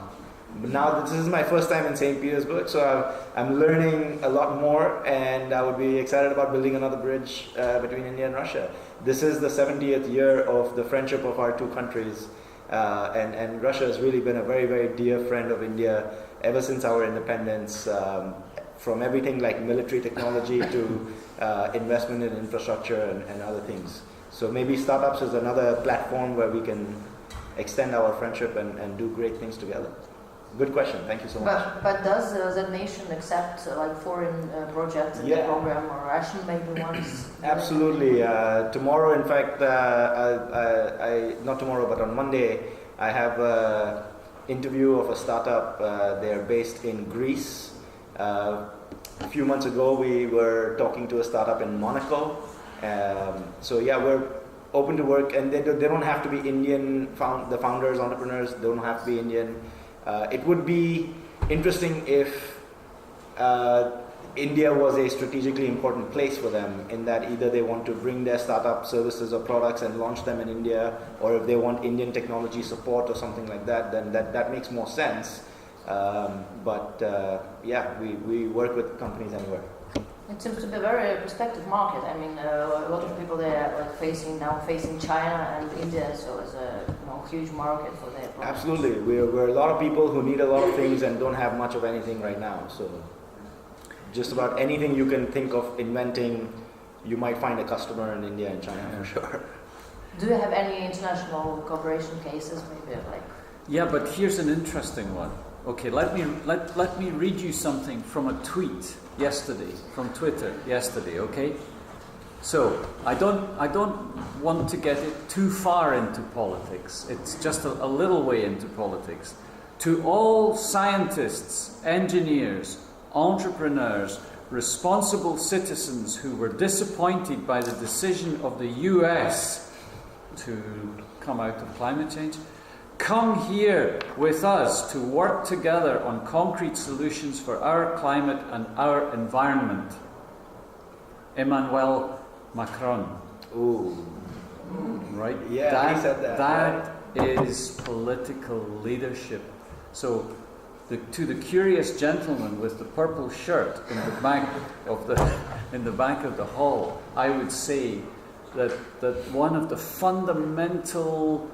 But now this is my first time in St. Petersburg, so I'm learning a lot more, and I would be excited about building another bridge between India and Russia. This is the 70th year of the friendship of our two countries, and Russia has really been a very, very dear friend of India ever since our independence, from everything like military technology to investment in infrastructure and other things. So maybe startups is another platform where we can extend our friendship and do great things together. Good question. Thank you so much. But does that nation accept like foreign projects in the program, or Russian maybe ones? Absolutely. Tomorrow, in fact, not tomorrow, but on Monday, I have an interview of a startup. They're based in Greece. A few months ago, we were talking to a startup in Monaco. So yeah, we're open to work, and they don't have to be Indian. The founders, entrepreneurs, they don't have to be Indian. It would be interesting if India was a strategically important place for them, in that either they want to bring their startup services or products and launch them in India, or if they want Indian technology support or something like that, then that makes more sense. Yeah, we work with companies anywhere. It seems to be a very prospective market. I mean, a lot of people there are like facing China and India, so it's a huge market for their products. Absolutely, we're a lot of people who need a lot of things and don't have much of anything right now. So just about anything you can think of inventing, you might find a customer in India and China for sure. Do you have any international cooperation cases, maybe like? Yeah, but here's an interesting one. Okay, let me read you something from a tweet yesterday, from Twitter yesterday, okay? So, I don't want to get it too far into politics. It's just a little way into politics. To all scientists, engineers, entrepreneurs, responsible citizens who were disappointed by the decision of the US to come out of climate change, come here with us to work together on concrete solutions for our climate and our environment. Emmanuel Macron. Ooh. Right? Yeah, he said that. That is political leadership. So, to the curious gentleman with the purple shirt in the back of the hall, I would say that one of the fundamental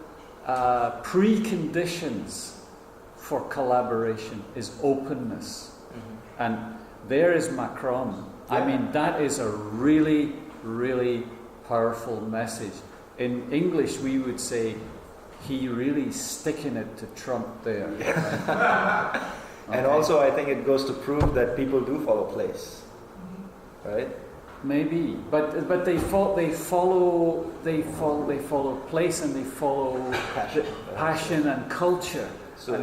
preconditions for collaboration is openness. Mm-hmm. And there is Macron. Yeah. I mean, that is a really, really powerful message. In English, we would say, he really sticking it to Trump there. Yeah. And also, I think it goes to prove that people do follow place. right? Maybe, but they follow place, and they follow passion and culture. So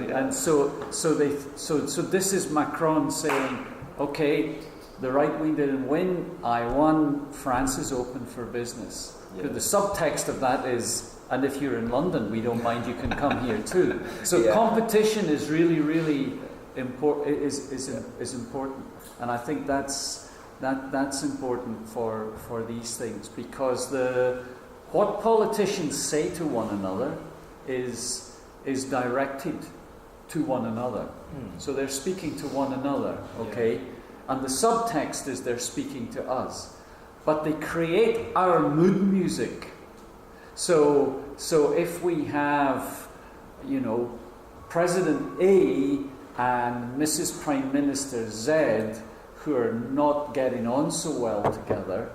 this is Macron saying, okay, the right wing didn't win. I won. France is open for business. Yeah. The subtext of that is, and if you're in London, we don't mind. You can come here too. So competition is really, really important. Is important, and I think that's important for these things, because what politicians say to one another is directed to one another. So they're speaking to one another, okay? And the subtext is they're speaking to us. But they create our mood music. So if we have, President A and Mrs. Prime Minister Z who are not getting on so well together,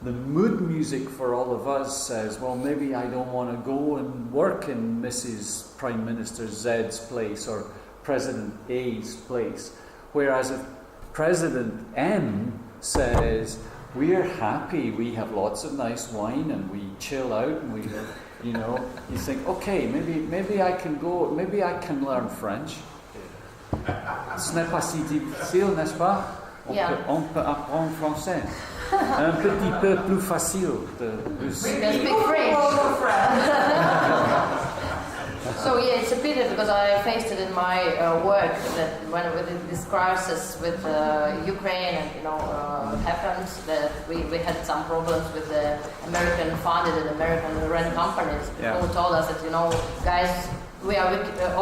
the mood music for all of us says, well, maybe I don't want to go and work in Mrs. Prime Minister Z's place or President A's place. Whereas if President M says, we're happy, we have lots of nice wine and we chill out and we, you think, okay, maybe I can go, maybe I can learn French. Ce n'est pas si difficile, n'est-ce pas? On peut apprendre français. Un petit peu plus facile. We can speak French. So it's a pity, because I faced it in my work, that when this crisis with Ukraine and happens, that we had some problems with the American funded and American run companies who told us that guys, we are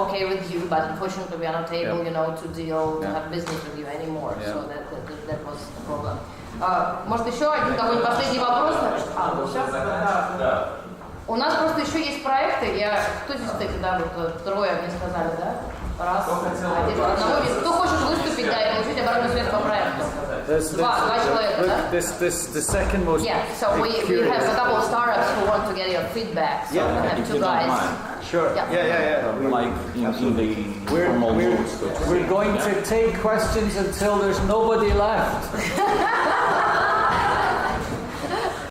okay with you, but unfortunately we are not able to deal, to have business with you anymore. So that was the problem. Может, еще один какой-нибудь последний вопрос? Все? У нас просто еще есть проекты. Кто здесь, кстати, вот трое мне сказали, да? Раз, один. Кто хочет выступить, и получить обратную связь по проекту? Два человека, да? The second most. Yeah, so we have a couple of startups who want to get your feedback. So we have two guys. Sure. Yeah. Like in the formal modes. We're going to take questions until there's nobody left.